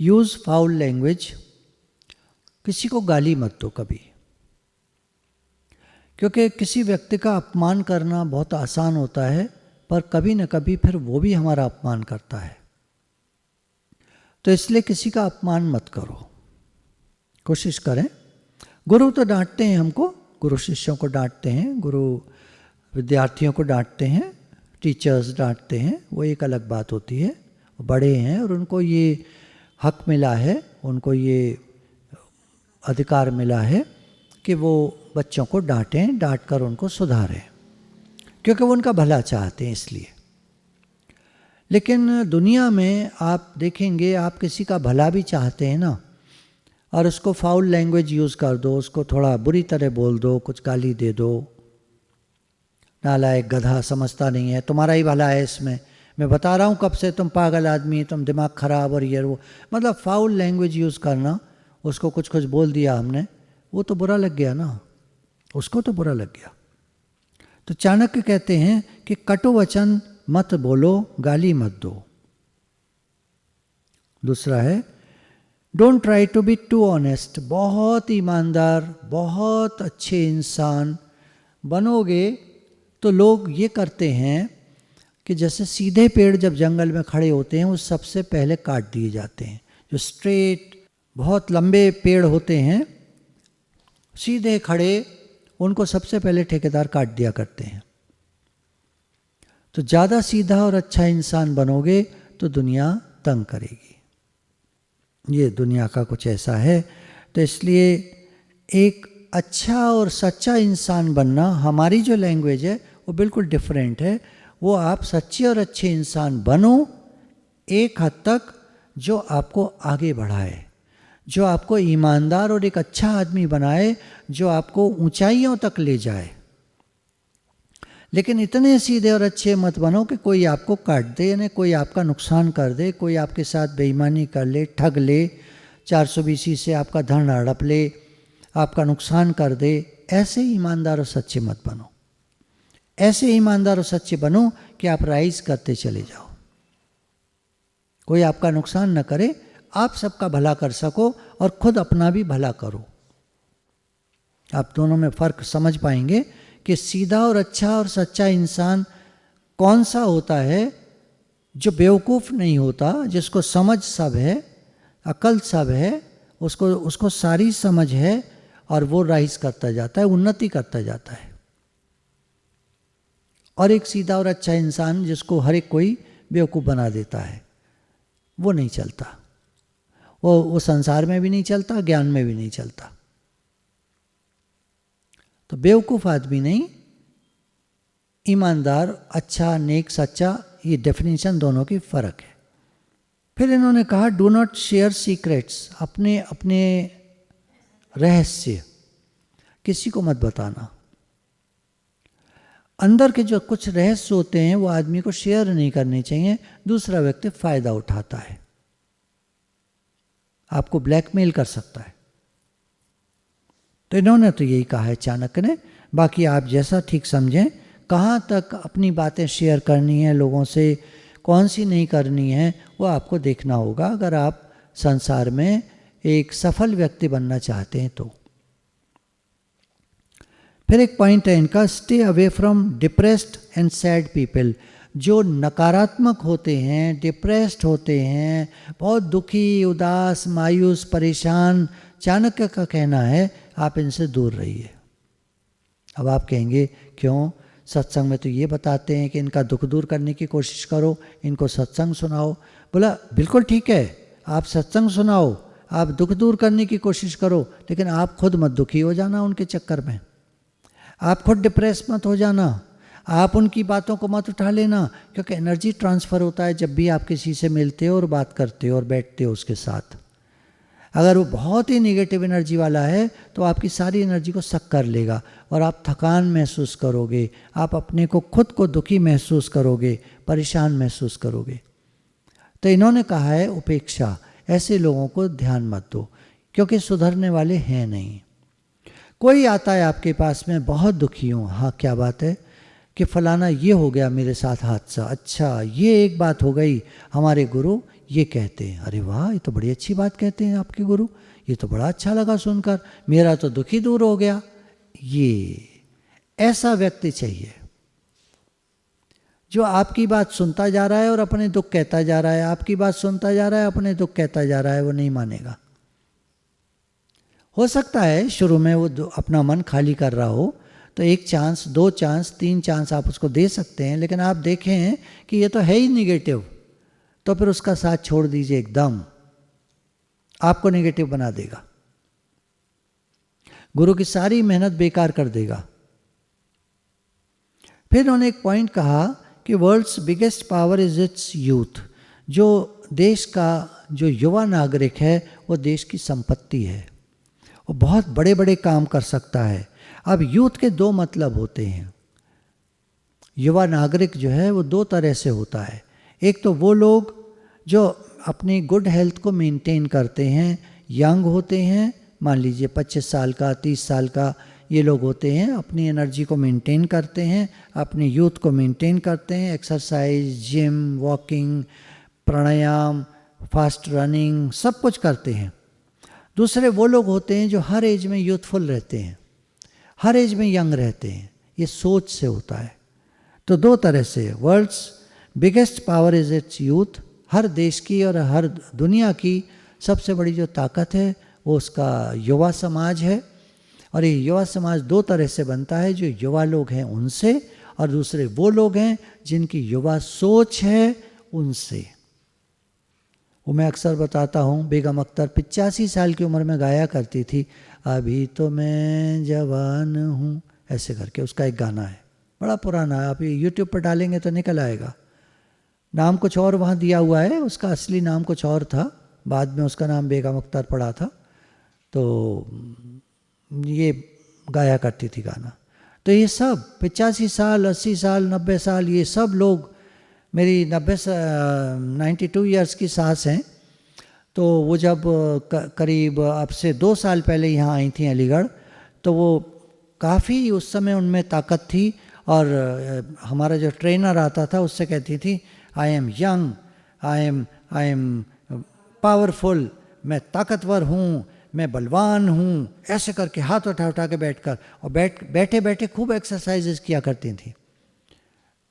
यूज़ फाउल लैंग्वेज, किसी को गाली मत दो कभी, क्योंकि किसी व्यक्ति का अपमान करना बहुत आसान होता है, पर कभी न कभी फिर वो भी हमारा अपमान करता है। तो इसलिए किसी का अपमान मत करो, कोशिश करें। गुरु तो डांटते हैं हमको, गुरु शिष्यों को डांटते हैं, गुरु विद्यार्थियों को डांटते हैं, टीचर्स डांटते हैं, वो एक अलग बात होती है। बड़े हैं और उनको ये हक मिला है, उनको ये अधिकार मिला है कि वो बच्चों को डांटें, डांट कर उनको सुधारें, क्योंकि वो उनका भला चाहते हैं इसलिए। लेकिन दुनिया में आप देखेंगे, आप किसी का भला भी चाहते हैं ना, और उसको फाउल लैंग्वेज यूज़ कर दो, उसको थोड़ा बुरी तरह बोल दो, कुछ गाली दे दो, नालायक, गधा, समझता नहीं है, तुम्हारा ही भला है इसमें, मैं बता रहा हूँ कब से, तुम पागल आदमी, तुम दिमाग खराब, और ये वो, मतलब फाउल लैंग्वेज यूज़ करना। उसको कुछ कुछ बोल दिया हमने, वो तो बुरा लग गया ना, उसको तो बुरा लग गया। तो चाणक्य कहते हैं कि कटु वचन मत बोलो, गाली मत दो। दूसरा है don't try to be too honest, बहुत ईमानदार, बहुत अच्छे इंसान बनोगे तो लोग ये करते हैं कि जैसे सीधे पेड़ जब जंगल में खड़े होते हैं वो सबसे पहले काट दिए जाते हैं। जो स्ट्रेट बहुत लंबे पेड़ होते हैं सीधे खड़े, उनको सबसे पहले ठेकेदार काट दिया करते हैं। तो ज़्यादा सीधा और अच्छा इंसान बनोगे तो दुनिया तंग करेगी। ये दुनिया का कुछ ऐसा है। तो इसलिए एक अच्छा और सच्चा इंसान बनना, हमारी जो लैंग्वेज है वो बिल्कुल डिफरेंट है। वो आप सच्चे और अच्छे इंसान बनो एक हद तक, जो आपको आगे बढ़ाए, जो आपको ईमानदार और एक अच्छा आदमी बनाए, जो आपको ऊंचाइयों तक ले जाए। लेकिन इतने सीधे और अच्छे मत बनो कि कोई आपको काट दे, यानी कोई आपका नुकसान कर दे, कोई आपके साथ बेईमानी कर ले, ठग ले, 420 से आपका धन हड़प ले, आपका नुकसान कर दे। ऐसे ईमानदार और सच्चे मत बनो। ऐसे ईमानदार और सच्चे बनो कि आप राइज करते चले जाओ, कोई आपका नुकसान न करे, आप सबका भला कर सको और खुद अपना भी भला करो। आप दोनों में फ़र्क समझ पाएंगे कि सीधा और अच्छा और सच्चा इंसान कौन सा होता है, जो बेवकूफ़ नहीं होता, जिसको समझ सब है, अकल सब है, उसको सारी समझ है और वो राइज करता जाता है, उन्नति करता जाता है। और एक सीधा और अच्छा इंसान जिसको हर एक कोई बेवकूफ़ बना देता है, वो नहीं चलता। वो संसार में भी नहीं चलता, ज्ञान में भी नहीं चलता। तो बेवकूफ़ आदमी नहीं, ईमानदार, अच्छा, नेक, सच्चा, ये डेफिनेशन दोनों की फ़र्क है। फिर इन्होंने कहा डू नॉट शेयर सीक्रेट्स, अपने अपने रहस्य किसी को मत बताना। अंदर के जो कुछ रहस्य होते हैं वो आदमी को शेयर नहीं करने चाहिए, दूसरा व्यक्ति फ़ायदा उठाता है, आपको ब्लैकमेल कर सकता है। तो इन्होंने तो यही कहा है चाणक्य ने। बाकी आप जैसा ठीक समझें, कहाँ तक अपनी बातें शेयर करनी है लोगों से, कौन सी नहीं करनी है, वो आपको देखना होगा अगर आप संसार में एक सफल व्यक्ति बनना चाहते हैं तो। फिर एक पॉइंट है इनका, stay away from depressed and sad people. जो नकारात्मक होते हैं, डिप्रेस्ड होते हैं, बहुत दुखी, उदास, मायूस, परेशान, चाणक्य का कहना है आप इनसे दूर रहिए। अब आप कहेंगे क्यों, सत्संग में तो ये बताते हैं कि इनका दुख दूर करने की कोशिश करो, इनको सत्संग सुनाओ। बोला बिल्कुल ठीक है, आप सत्संग सुनाओ, आप दुख दूर करने की कोशिश करो, लेकिन आप खुद मत दुखी हो जाना उनके चक्कर में, आप खुद डिप्रेस मत हो जाना, आप उनकी बातों को मत उठा लेना, क्योंकि एनर्जी ट्रांसफ़र होता है जब भी आप किसी से मिलते हो और बात करते हो और बैठते हो उसके साथ। अगर वो बहुत ही नेगेटिव एनर्जी वाला है तो आपकी सारी एनर्जी को सक कर लेगा और आप थकान महसूस करोगे, आप अपने को खुद को दुखी महसूस करोगे, परेशान महसूस करोगे। तो इन्होंने कहा है उपेक्षा, ऐसे लोगों को ध्यान मत दो, क्योंकि सुधरने वाले हैं नहीं। कोई आता है आपके पास में, बहुत दुखी हूँ, हाँ क्या बात है, कि फलाना ये हो गया मेरे साथ हादसा, अच्छा ये एक बात हो गई, हमारे गुरु ये कहते हैं, अरे वाह ये तो बड़ी अच्छी बात कहते हैं आपके गुरु, ये तो बड़ा अच्छा लगा सुनकर, मेरा तो दुख ही दूर हो गया। ये ऐसा व्यक्ति चाहिए जो आपकी बात सुनता जा रहा है और अपने दुख कहता जा रहा है, आपकी बात सुनता जा रहा है, अपने दुख कहता जा रहा है, वो नहीं मानेगा। हो सकता है शुरू में वो अपना मन खाली कर रहा हो तो 1 चांस, 2 चांस, 3 चांस आप उसको दे सकते हैं, लेकिन आप देखें कि ये तो है ही निगेटिव, तो फिर उसका साथ छोड़ दीजिए, एकदम आपको नेगेटिव बना देगा, गुरु की सारी मेहनत बेकार कर देगा। फिर उन्होंने एक पॉइंट कहा कि world's biggest power is its youth. जो देश का जो युवा नागरिक है वो देश की संपत्ति है, वो बहुत बड़े बड़े काम कर सकता है। अब यूथ के 2 मतलब होते हैं, युवा नागरिक जो है वो 2 तरह से होता है। एक तो वो लोग जो अपनी गुड हेल्थ को मेंटेन करते हैं, यंग होते हैं, मान लीजिए 25 साल का, 30 साल का, ये लोग होते हैं, अपनी एनर्जी को मेंटेन करते हैं, अपनी यूथ को मेंटेन करते हैं, एक्सरसाइज, जिम, वॉकिंग, प्राणायाम, फास्ट रनिंग, सब कुछ करते हैं। दूसरे वो लोग होते हैं जो हर एज में यूथफुल रहते हैं, हर एज में यंग रहते हैं, ये सोच से होता है। तो 2 तरह से, world's biggest power is its youth, हर देश की और हर दुनिया की सबसे बड़ी जो ताकत है वो उसका युवा समाज है। और ये युवा समाज 2 तरह से बनता है, जो युवा लोग हैं उनसे, और दूसरे वो लोग हैं जिनकी युवा सोच है उनसे। वो मैं अक्सर बताता हूँ, बेगम अख्तर 85 साल की उम्र में गाया करती थी, अभी तो मैं जवान हूँ, ऐसे करके उसका एक गाना है, बड़ा पुराना है, आप ये यूट्यूब पर डालेंगे तो निकल आएगा। नाम कुछ और वहाँ दिया हुआ है, उसका असली नाम कुछ और था, बाद में उसका नाम बेगम अख्तर पड़ा था। तो ये गाया करती थी गाना। तो ये सब 85 साल, 80 साल, 90 साल, ये सब लोग, मेरी 92 ईयर्स की सास हैं, तो वो जब करीब अब से 2 साल पहले यहाँ आई थी अलीगढ़, तो वो काफ़ी उस समय उनमें ताकत थी, और हमारा जो ट्रेनर आता था उससे कहती थी, I am young, I am powerful, मैं ताकतवर हूँ, मैं बलवान हूँ, ऐसे करके हाथ उठा उठा के बैठकर, और बैठे बैठे खूब एक्सरसाइजेस किया करती थी।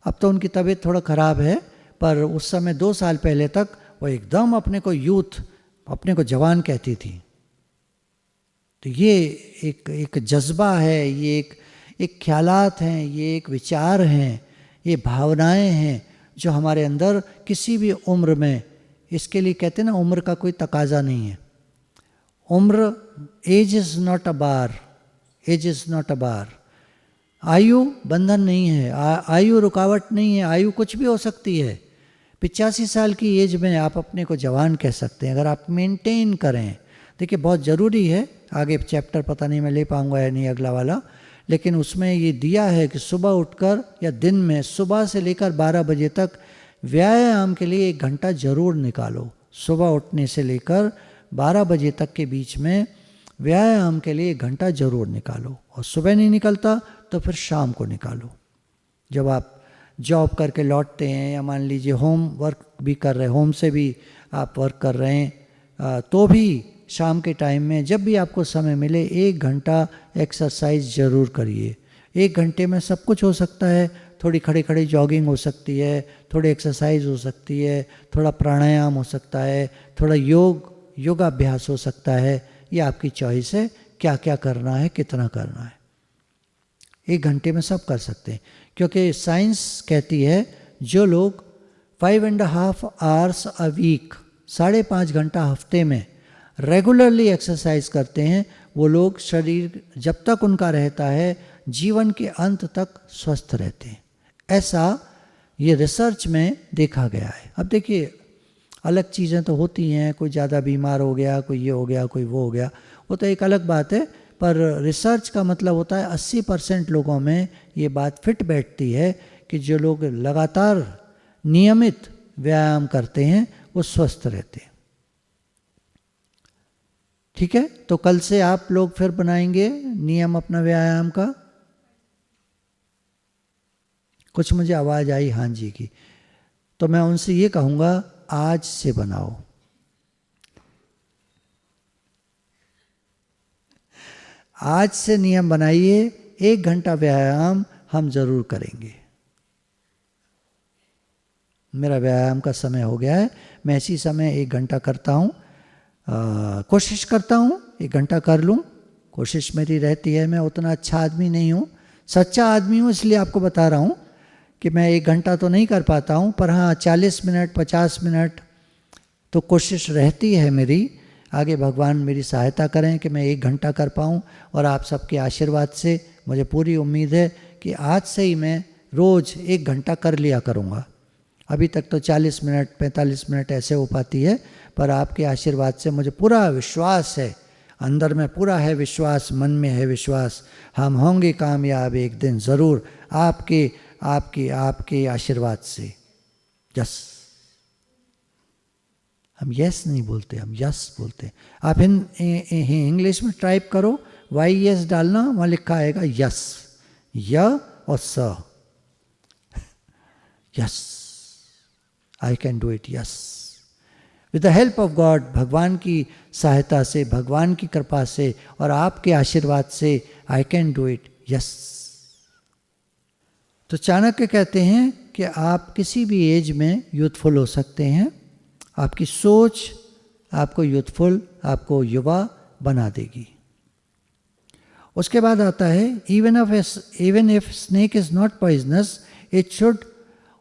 अब तो उनकी तबीयत थोड़ा ख़राब है, पर उस समय 2 साल पहले तक वो एकदम अपने को यूथ, अपने को जवान कहती थी। तो ये एक जज्बा है, ये एक ख्यालात हैं, ये एक विचार हैं, ये भावनाएं हैं जो हमारे अंदर किसी भी उम्र में, इसके लिए कहते हैं ना, उम्र का कोई तकाजा नहीं है। उम्र, age is not a bar, age is not a bar. आयु बंधन नहीं है, आयु रुकावट नहीं है, आयु कुछ भी हो सकती है। 85 साल की एज में आप अपने को जवान कह सकते हैं अगर आप मेंटेन करें। देखिए बहुत ज़रूरी है, आगे चैप्टर पता नहीं मैं ले पाऊँगा या नहीं अगला वाला, लेकिन उसमें ये दिया है कि सुबह उठकर या दिन में सुबह से लेकर 12 बजे तक व्यायाम के लिए 1 घंटा ज़रूर निकालो। सुबह उठने से लेकर 12 बजे तक के बीच में व्यायाम के लिए 1 घंटा ज़रूर निकालो, और सुबह नहीं निकलता तो फिर शाम को निकालो। जब आप जॉब करके लौटते हैं, या मान लीजिए होम वर्क भी कर रहे हैं, होम से भी आप वर्क कर रहे हैं, तो भी शाम के टाइम में जब भी आपको समय मिले 1 घंटा एक्सरसाइज ज़रूर करिए। 1 घंटे में सब कुछ हो सकता है, थोड़ी खड़े खड़े जॉगिंग हो सकती है, थोड़ी एक्सरसाइज हो सकती है, थोड़ा प्राणायाम हो सकता है, थोड़ा योगाभ्यास हो सकता है। ये आपकी चॉइस है, क्या क्या करना है, कितना करना है। 1 घंटे में सब कर सकते हैं, क्योंकि साइंस कहती है जो लोग 5.5 आवर्स अ वीक, 5.5 घंटा हफ्ते में रेगुलरली एक्सरसाइज करते हैं, वो लोग शरीर जब तक उनका रहता है जीवन के अंत तक स्वस्थ रहते हैं। ऐसा ये रिसर्च में देखा गया है। अब देखिए अलग चीज़ें तो होती हैं, कोई ज़्यादा बीमार हो गया, कोई ये हो गया, कोई वो हो गया, वो तो एक अलग बात है, पर रिसर्च का मतलब होता है 80% लोगों में ये बात फिट बैठती है कि जो लोग लगातार नियमित व्यायाम करते हैं वो स्वस्थ रहते हैं। ठीक है, तो कल से आप लोग फिर बनाएंगे नियम अपना व्यायाम का। कुछ मुझे आवाज़ आई हाँ जी की, तो मैं उनसे ये कहूँगा आज से बनाओ। आज से नियम बनाइए, 1 घंटा व्यायाम हम जरूर करेंगे। मेरा व्यायाम का समय हो गया है, मैं इसी समय 1 घंटा करता हूँ, कोशिश करता हूँ 1 घंटा कर लूँ, कोशिश मेरी रहती है। मैं उतना अच्छा आदमी नहीं हूँ, सच्चा आदमी हूँ, इसलिए आपको बता रहा हूँ कि मैं 1 घंटा तो नहीं कर पाता हूँ, पर हाँ 40 मिनट 50 मिनट तो कोशिश रहती है मेरी। आगे भगवान मेरी सहायता करें कि मैं 1 घंटा कर पाऊँ, और आप सबके आशीर्वाद से मुझे पूरी उम्मीद है कि आज से ही मैं रोज़ 1 घंटा कर लिया करूँगा। अभी तक तो 40 मिनट 45 मिनट ऐसे हो पाती है, पर आपके आशीर्वाद से मुझे पूरा विश्वास है, अंदर में पूरा है विश्वास, मन में है विश्वास, हम होंगे कामयाब एक दिन ज़रूर, आपके आपके आपके आशीर्वाद से। यस, हम यस नहीं बोलते, हम यस बोलते। आप इंग्लिश में टाइप करो, YS डालना, वहाँ लिखा आएगा यस, य और स, yes, I can do it, yes, with the help of God, भगवान की सहायता से, भगवान की कृपा से और आपके आशीर्वाद से I can do it, yes. तो चाणक्य कहते हैं कि आप किसी भी एज में यूथफुल हो सकते हैं, आपकी सोच आपको यूथफुल, आपको युवा बना देगी। उसके बाद आता है even if snake is not poisonous it should,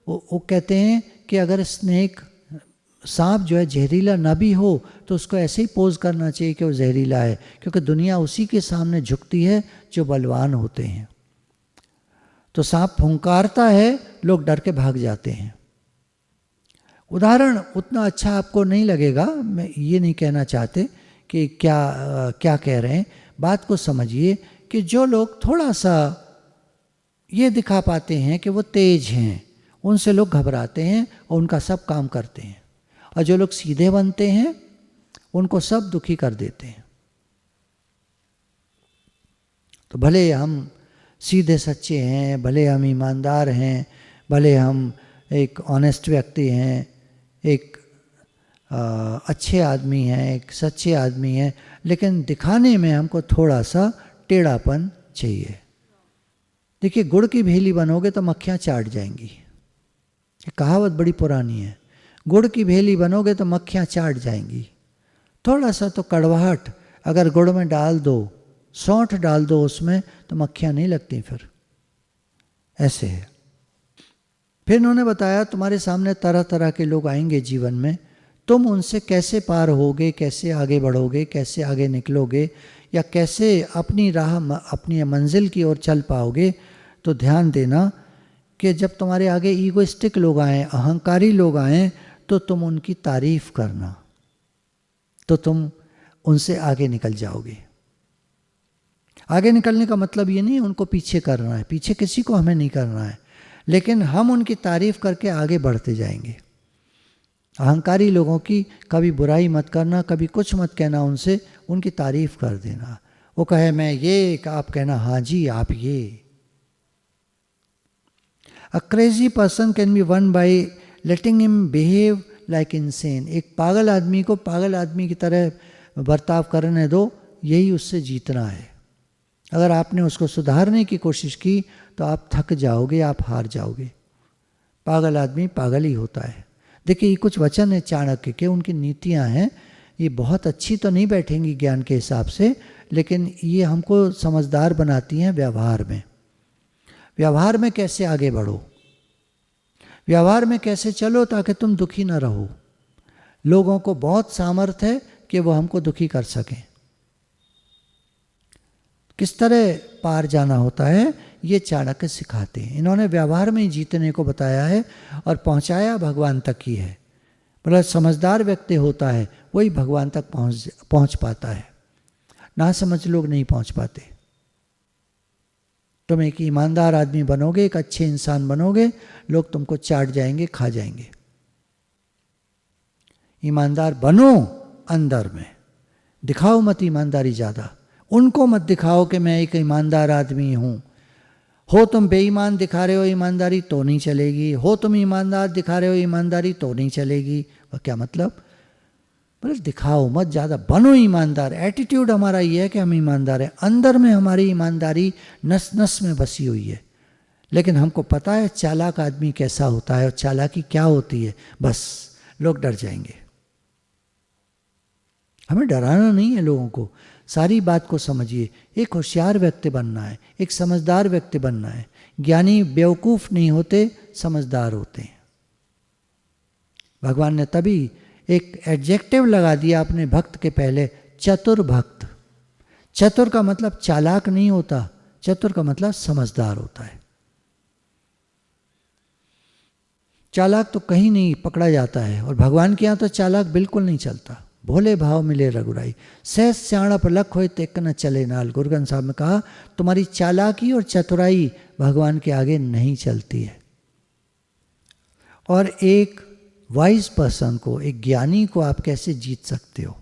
वो कहते हैं कि अगर स्नेक, सांप जो है जहरीला ना भी हो तो उसको ऐसे ही पोज करना चाहिए कि वो जहरीला है, क्योंकि दुनिया उसी के सामने झुकती है जो बलवान होते हैं। तो सांप फुंकारता है, लोग डर के भाग जाते हैं। उदाहरण उतना अच्छा आपको नहीं लगेगा, मैं ये नहीं कहना चाहते कि क्या कह रहे हैं, बात को समझिए कि जो लोग थोड़ा सा ये दिखा पाते हैं कि वो तेज हैं, उनसे लोग घबराते हैं और उनका सब काम करते हैं। और जो लोग सीधे बनते हैं उनको सब दुखी कर देते हैं। तो भले हम सीधे सच्चे हैं, भले हम ईमानदार हैं, भले हम एक ऑनेस्ट व्यक्ति हैं, एक अच्छे आदमी हैं, एक सच्चे आदमी हैं, लेकिन दिखाने में हमको थोड़ा सा टेढ़ापन चाहिए। देखिए, गुड़ की भेली बनोगे तो मक्खियाँ चाट जाएंगी। ये कहावत बड़ी पुरानी है। गुड़ की भेली बनोगे तो मक्खियाँ चाट जाएंगी। थोड़ा सा तो कड़वाहट अगर गुड़ में डाल दो, सौंठ डाल दो उसमें, तो मक्खियाँ नहीं लगती। फिर ऐसे है। फिर उन्होंने बताया तुम्हारे सामने तरह तरह के लोग आएंगे जीवन में, तुम उनसे कैसे पार होगे, कैसे आगे बढ़ोगे, कैसे आगे निकलोगे, या कैसे अपनी राह, अपनी मंजिल की ओर चल पाओगे। तो ध्यान देना कि जब तुम्हारे आगे ईगोइस्टिक लोग आएँ, अहंकारी लोग आएँ, तो तुम उनकी तारीफ करना, तो तुम उनसे आगे निकल जाओगे। आगे निकलने का मतलब ये नहीं उनको पीछे करना है, पीछे किसी को हमें नहीं करना है, लेकिन हम उनकी तारीफ करके आगे बढ़ते जाएंगे। अहंकारी लोगों की कभी बुराई मत करना, कभी कुछ मत कहना उनसे, उनकी तारीफ कर देना। वो कहे मैं ये, आप कहना हाँ जी आप ये। A crazy person can be one by letting him behave like insane. एक पागल आदमी को पागल आदमी की तरह बर्ताव करने दो, यही उससे जीतना है। अगर आपने उसको सुधारने की कोशिश की तो आप थक जाओगे, आप हार जाओगे। पागल आदमी पागल ही होता है। देखिए, ये कुछ वचन है चाणक्य के, उनकी नीतियाँ हैं, ये बहुत अच्छी तो नहीं बैठेंगी ज्ञान के हिसाब से, लेकिन ये हमको समझदार बनाती हैं व्यवहार में। व्यवहार में कैसे आगे बढ़ो, व्यवहार में कैसे चलो ताकि तुम दुखी ना रहो। लोगों को बहुत सामर्थ्य है कि वो हमको दुखी कर सकें। किस तरह पार जाना होता है ये चाणक्य सिखाते हैं। इन्होंने व्यवहार में ही जीतने को बताया है और पहुंचाया भगवान तक ही है। मतलब समझदार व्यक्ति होता है वही भगवान तक पहुंच पाता है, ना समझ लोग नहीं पहुंच पाते। तुम एक ईमानदार आदमी बनोगे, एक अच्छे इंसान बनोगे, लोग तुमको चाट जाएंगे, खा जाएंगे। ईमानदार बनो अंदर में, दिखाओ मत ईमानदारी ज़्यादा। उनको मत दिखाओ कि मैं एक ईमानदार आदमी हूँ। हो तुम बेईमान दिखा रहे हो ईमानदारी तो नहीं चलेगी, हो तुम ईमानदार दिखा रहे हो ईमानदारी तो नहीं चलेगी। वह क्या मतलब? दिखाओ मत ज़्यादा, बनो ईमानदार। एटीट्यूड हमारा ये है कि हम ईमानदार हैं, अंदर में हमारी ईमानदारी नस नस में बसी हुई है। लेकिन हमको पता है चालाक आदमी कैसा होता है और चालाकी क्या होती है, बस लोग डर जाएंगे। हमें डराना नहीं है लोगों को, सारी बात को समझिए। एक होशियार व्यक्ति बनना है, एक समझदार व्यक्ति बनना है। ज्ञानी बेवकूफ़ नहीं होते, समझदार होते हैं। भगवान ने तभी एक एडजेक्टिव लगा दिया अपने भक्त के पहले, चतुर भक्त। चतुर का मतलब चालाक नहीं होता, चतुर का मतलब समझदार होता है। चालाक तो कहीं नहीं पकड़ा जाता है, और भगवान के यहाँ तो चालाक बिल्कुल नहीं चलता। भोले भाव मिले रघुराई, सहज स्याणप लख होए तेक न चले नाल। गुरु ग्रंथ साहब ने कहा तुम्हारी चालाकी और चतुराई भगवान के आगे नहीं चलती है। और एक वाइज पर्सन को, एक ज्ञानी को आप कैसे जीत सकते हो,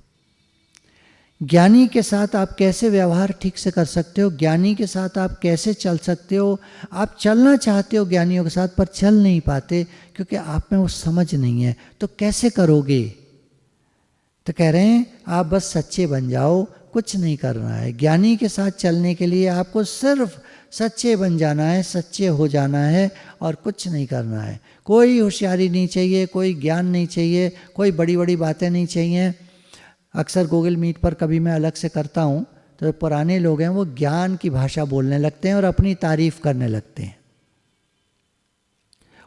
ज्ञानी के साथ आप कैसे व्यवहार ठीक से कर सकते हो, ज्ञानी के साथ आप कैसे चल सकते हो। आप चलना चाहते हो ज्ञानियों के साथ, पर चल नहीं पाते क्योंकि आप में वो समझ नहीं है। तो कैसे करोगे? तो कह रहे हैं आप बस सच्चे बन जाओ, कुछ नहीं करना है। ज्ञानी के साथ चलने के लिए आपको सिर्फ सच्चे बन जाना है, सच्चे हो जाना है, और कुछ नहीं करना है। कोई होशियारी नहीं चाहिए, कोई ज्ञान नहीं चाहिए, कोई बड़ी बड़ी बातें नहीं चाहिए। अक्सर गूगल मीट पर कभी मैं अलग से करता हूँ तो पुराने लोग हैं वो ज्ञान की भाषा बोलने लगते हैं और अपनी तारीफ करने लगते हैं।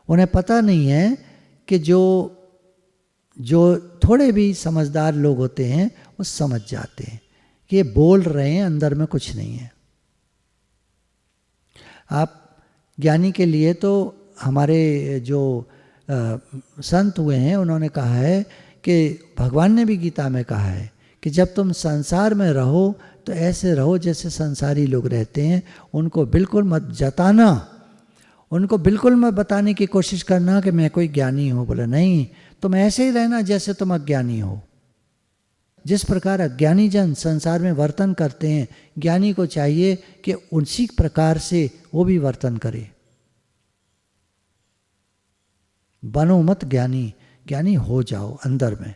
उन्हें पता नहीं है कि जो थोड़े भी समझदार लोग होते हैं वो समझ जाते हैं कि ये बोल रहे हैं, अंदर में कुछ नहीं है। आप ज्ञानी के लिए तो हमारे जो संत हुए हैं उन्होंने कहा है कि भगवान ने भी गीता में कहा है कि जब तुम संसार में रहो तो ऐसे रहो जैसे संसारी लोग रहते हैं, उनको बिल्कुल मत जताना उनको बिल्कुल मत बताने की कोशिश करना कि मैं कोई ज्ञानी हूँ। बोला नहीं, तुम ऐसे ही रहना जैसे तुम अज्ञानी हो। जिस प्रकार अज्ञानी जन संसार में वर्तन करते हैं, ज्ञानी को चाहिए कि उसी प्रकार से वो भी वर्तन करे। बनो मत ज्ञानी, ज्ञानी हो जाओ अंदर में।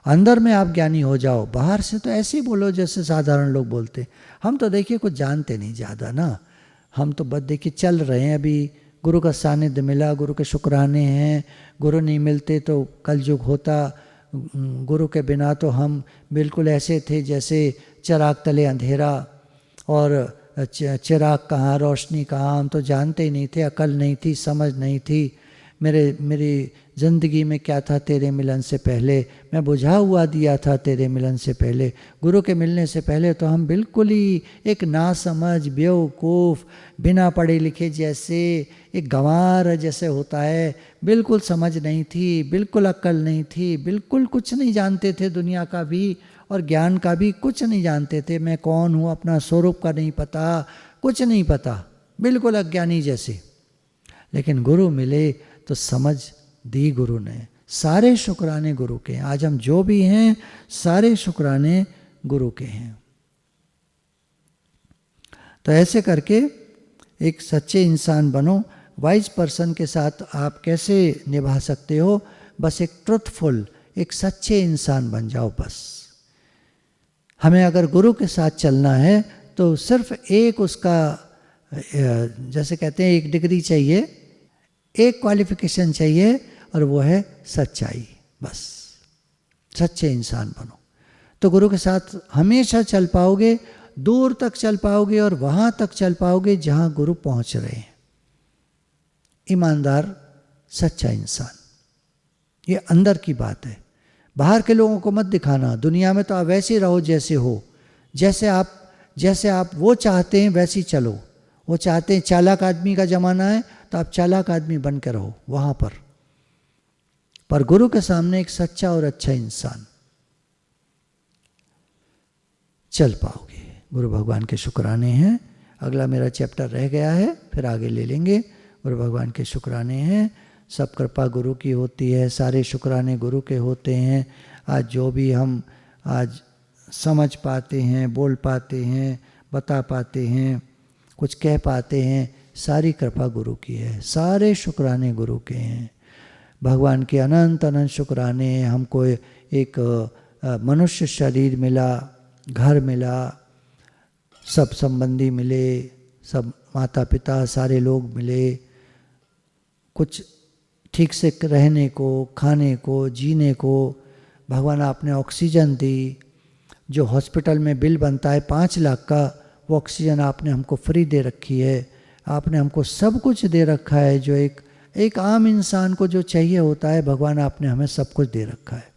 अंदर में आप ज्ञानी हो जाओ। बाहर से तो ऐसे ही बोलो जैसे साधारण लोग बोलते। हम तो देखिए कुछ जानते नहीं ज़्यादा ना, हम तो बस देखिए चल रहे हैं। अभी गुरु का सानिध्य मिला, गुरु के शुक्राने हैं। गुरु नहीं मिलते तो कलयुग होता। गुरु के बिना तो हम बिल्कुल ऐसे थे जैसे चिराग तले अंधेरा, और चिराग कहाँ रोशनी कहाँ, हम तो जानते ही नहीं थे। अकल नहीं थी, समझ नहीं थी। मेरी ज़िंदगी में क्या था तेरे मिलन से पहले, मैं बुझा हुआ दिया था तेरे मिलन से पहले। गुरु के मिलने से पहले तो हम बिल्कुल ही एक नासमझ, बेवकूफ़, बिना पढ़े लिखे जैसे, एक गंवार जैसे होता है। बिल्कुल समझ नहीं थी, बिल्कुल अक्ल नहीं थी, बिल्कुल कुछ नहीं जानते थे दुनिया का भी और ज्ञान का भी कुछ नहीं जानते थे। मैं कौन हूँ, अपना स्वरूप का नहीं पता, कुछ नहीं पता, बिल्कुल अज्ञानी जैसे। लेकिन गुरु मिले तो समझ दी गुरु ने। सारे शुक्राने गुरु के हैं। आज हम जो भी हैं सारे शुक्राने गुरु के हैं। तो ऐसे करके एक सच्चे इंसान बनो। वाइज पर्सन के साथ आप कैसे निभा सकते हो? बस एक ट्रुथफुल, एक सच्चे इंसान बन जाओ बस। हमें अगर गुरु के साथ चलना है तो सिर्फ एक उसका, जैसे कहते हैं, एक डिग्री चाहिए, एक क्वालिफिकेशन चाहिए, और वो है सच्चाई। बस सच्चे इंसान बनो तो गुरु के साथ हमेशा चल पाओगे, दूर तक चल पाओगे और वहाँ तक चल पाओगे जहाँ गुरु पहुँच रहे हैं। ईमानदार सच्चा इंसान, ये अंदर की बात है। बाहर के लोगों को मत दिखाना। दुनिया में तो आप वैसे रहो जैसे हो, जैसे आप वो चाहते हैं वैसे ही चलो। वो चाहते हैं चालाक आदमी का ज़माना है तो आप चालाक आदमी बन के रहो वहाँ पर गुरु के सामने एक सच्चा और अच्छा इंसान चल पाओगे। गुरु भगवान के शुक्राने हैं। अगला मेरा चैप्टर रह गया है, फिर आगे ले लेंगे। गुरु भगवान के शुक्राने हैं। सब कृपा गुरु की होती है, सारे शुक्राने गुरु के होते हैं। आज जो भी हम आज समझ पाते हैं, बोल पाते हैं, बता पाते हैं, कुछ कह पाते हैं, सारी कृपा गुरु की है। सारे शुक्राने गुरु के हैं। भगवान के अनंत अनंत शुक्राने। हमको एक मनुष्य शरीर मिला, घर मिला, सब संबंधी मिले, सब माता पिता सारे लोग मिले, कुछ ठीक से रहने को, खाने को, जीने को। भगवान आपने ऑक्सीजन दी। जो हॉस्पिटल में बिल बनता है 5 लाख का, वो ऑक्सीजन आपने हमको फ्री दे रखी है। आपने हमको सब कुछ दे रखा है जो एक आम इंसान को जो चाहिए होता है, भगवान आपने हमें सब कुछ दे रखा है।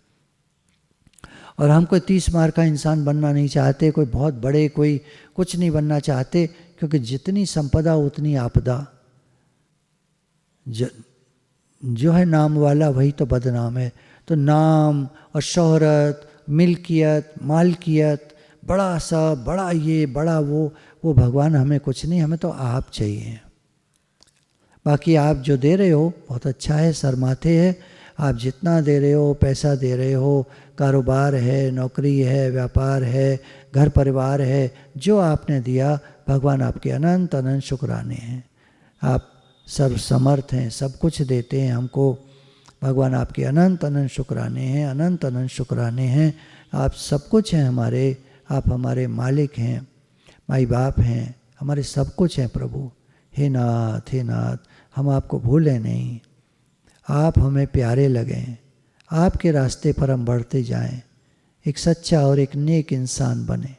और हम कोई 30 मार का इंसान बनना नहीं चाहते, कोई बहुत बड़े, कोई कुछ नहीं बनना चाहते, क्योंकि जितनी संपदा उतनी आपदा। जो है नाम वाला वही तो बदनाम है। तो नाम और शोहरत, मिल्कियत, मालकियत, बड़ा सा, बड़ा ये, बड़ा वो भगवान हमें कुछ नहीं, हमें तो आप चाहिए। बाकी आप जो दे रहे हो बहुत अच्छा है, शर्माते है। आप जितना दे रहे हो, पैसा दे रहे हो, कारोबार है, नौकरी है, व्यापार है, घर परिवार है, जो आपने दिया, भगवान आपके अनंत अनंत शुक्राने हैं। आप सर्वसमर्थ हैं, सब कुछ देते हैं हमको। भगवान आपके अनंत अनंत शुक्राने हैं, अनंत अनंत शुक्राने हैं। आप सब कुछ हैं हमारे। आप हमारे मालिक हैं, माई बाप हैं, हमारे सब कुछ हैं प्रभु। हे नाथ, हे नाथ, हम आपको भूलें नहीं। आप हमें प्यारे लगें, आपके रास्ते पर हम बढ़ते जाएं, एक सच्चा और एक नेक इंसान बने।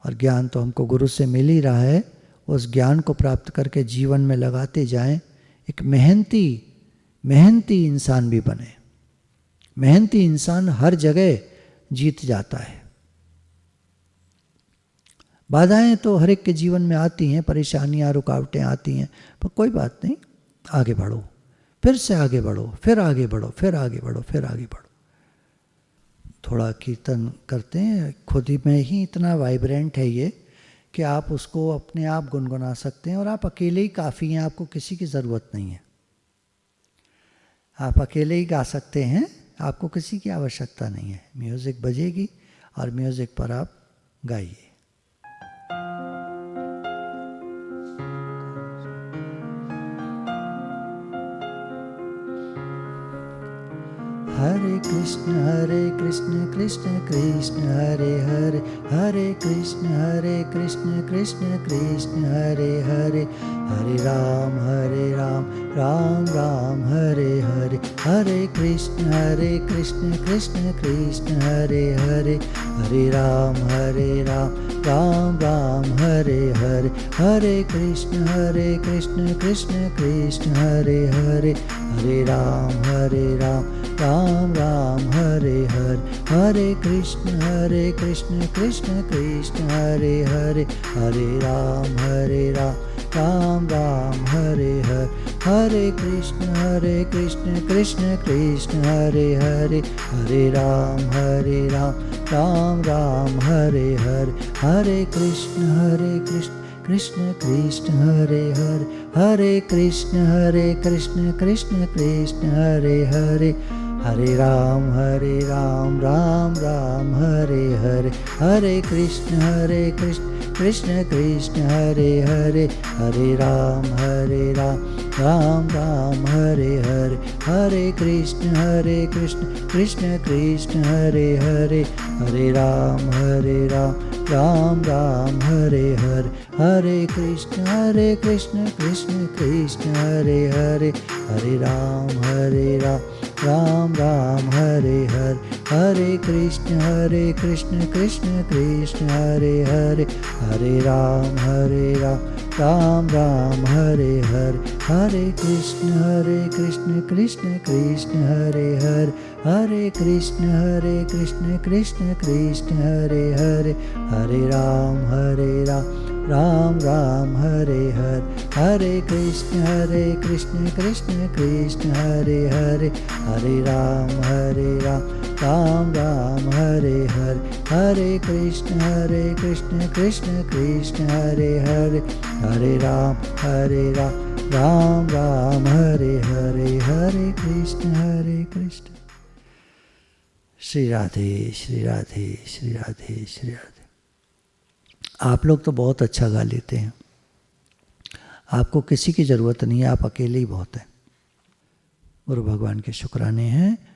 और ज्ञान तो हमको गुरु से मिल ही रहा है, उस ज्ञान को प्राप्त करके जीवन में लगाते जाएं। एक मेहनती इंसान भी बने। मेहनती इंसान हर जगह जीत जाता है। बाधाएं तो हर एक के जीवन में आती हैं, परेशानियां, रुकावटें आती हैं, पर कोई बात नहीं, आगे बढ़ो, फिर से आगे बढ़ो, फिर आगे बढ़ो, फिर आगे बढ़ो, फिर आगे बढ़ो। थोड़ा कीर्तन करते हैं। खुद ही में ही इतना वाइब्रेंट है ये कि आप उसको अपने आप गुनगुना सकते हैं और आप अकेले ही काफ़ी हैं, आपको किसी की ज़रूरत नहीं है। आप अकेले ही गा सकते हैं, आपको किसी की आवश्यकता नहीं है। म्यूज़िक बजेगी और म्यूज़िक पर आप गाइए। हरे कृष्ण कृष्ण कृष्ण हरे हरे, हरे कृष्ण कृष्ण हरे हरे, हरे राम राम राम हरे हरे, हरे कृष्ण कृष्ण कृष्ण हरे हरे, हरे राम राम राम हरे हरे, हरे कृष्ण कृष्ण कृष्ण हरे हरे, हरे राम राम राम हरे हरे, हरे कृष्ण कृष्ण कृष्ण हरे हरे, हरे राम राम राम हरे हरे, हरे कृष्ण कृष्ण कृष्ण हरे हरे, हरे राम राम राम हरे हरे, हरे कृष्ण कृष्ण कृष्ण हरे हरे, हरे कृष्ण कृष्ण कृष्ण हरे हरे, हरे राम राम राम हरे हरे, हरे कृष्ण कृष्ण कृष्ण हरे हरे, हरे राम राम राम हरे हरे, हरे कृष्ण कृष्ण कृष्ण हरे हरे, हरे राम राम राम हरे हरे, हरे कृष्ण कृष्ण कृष्ण हरे हरे, हरे राम राम राम हरे हरे, हरे कृष्ण कृष्ण कृष्ण हरे हरे, हरे राम राम राम हरे हरे, हरे कृष्ण कृष्ण कृष्ण हरे हरे, हरे कृष्ण कृष्ण कृष्ण हरे हरे, हरे राम राम राम हरे हरे, हरे कृष्ण कृष्ण कृष्ण हरे हरे, हरे राम राम राम हरे हरे, हरे कृष्ण कृष्ण कृष्ण हरे हरे, हरे राम राम राम हरे हरे, हरे कृष्ण। श्री राधे श्री राधे श्री राधे श्री राधे। आप लोग तो बहुत अच्छा गा लेते हैं, आपको किसी की ज़रूरत नहीं है, आप अकेले ही बहुत हैं। गुरु भगवान के शुक्राने हैं।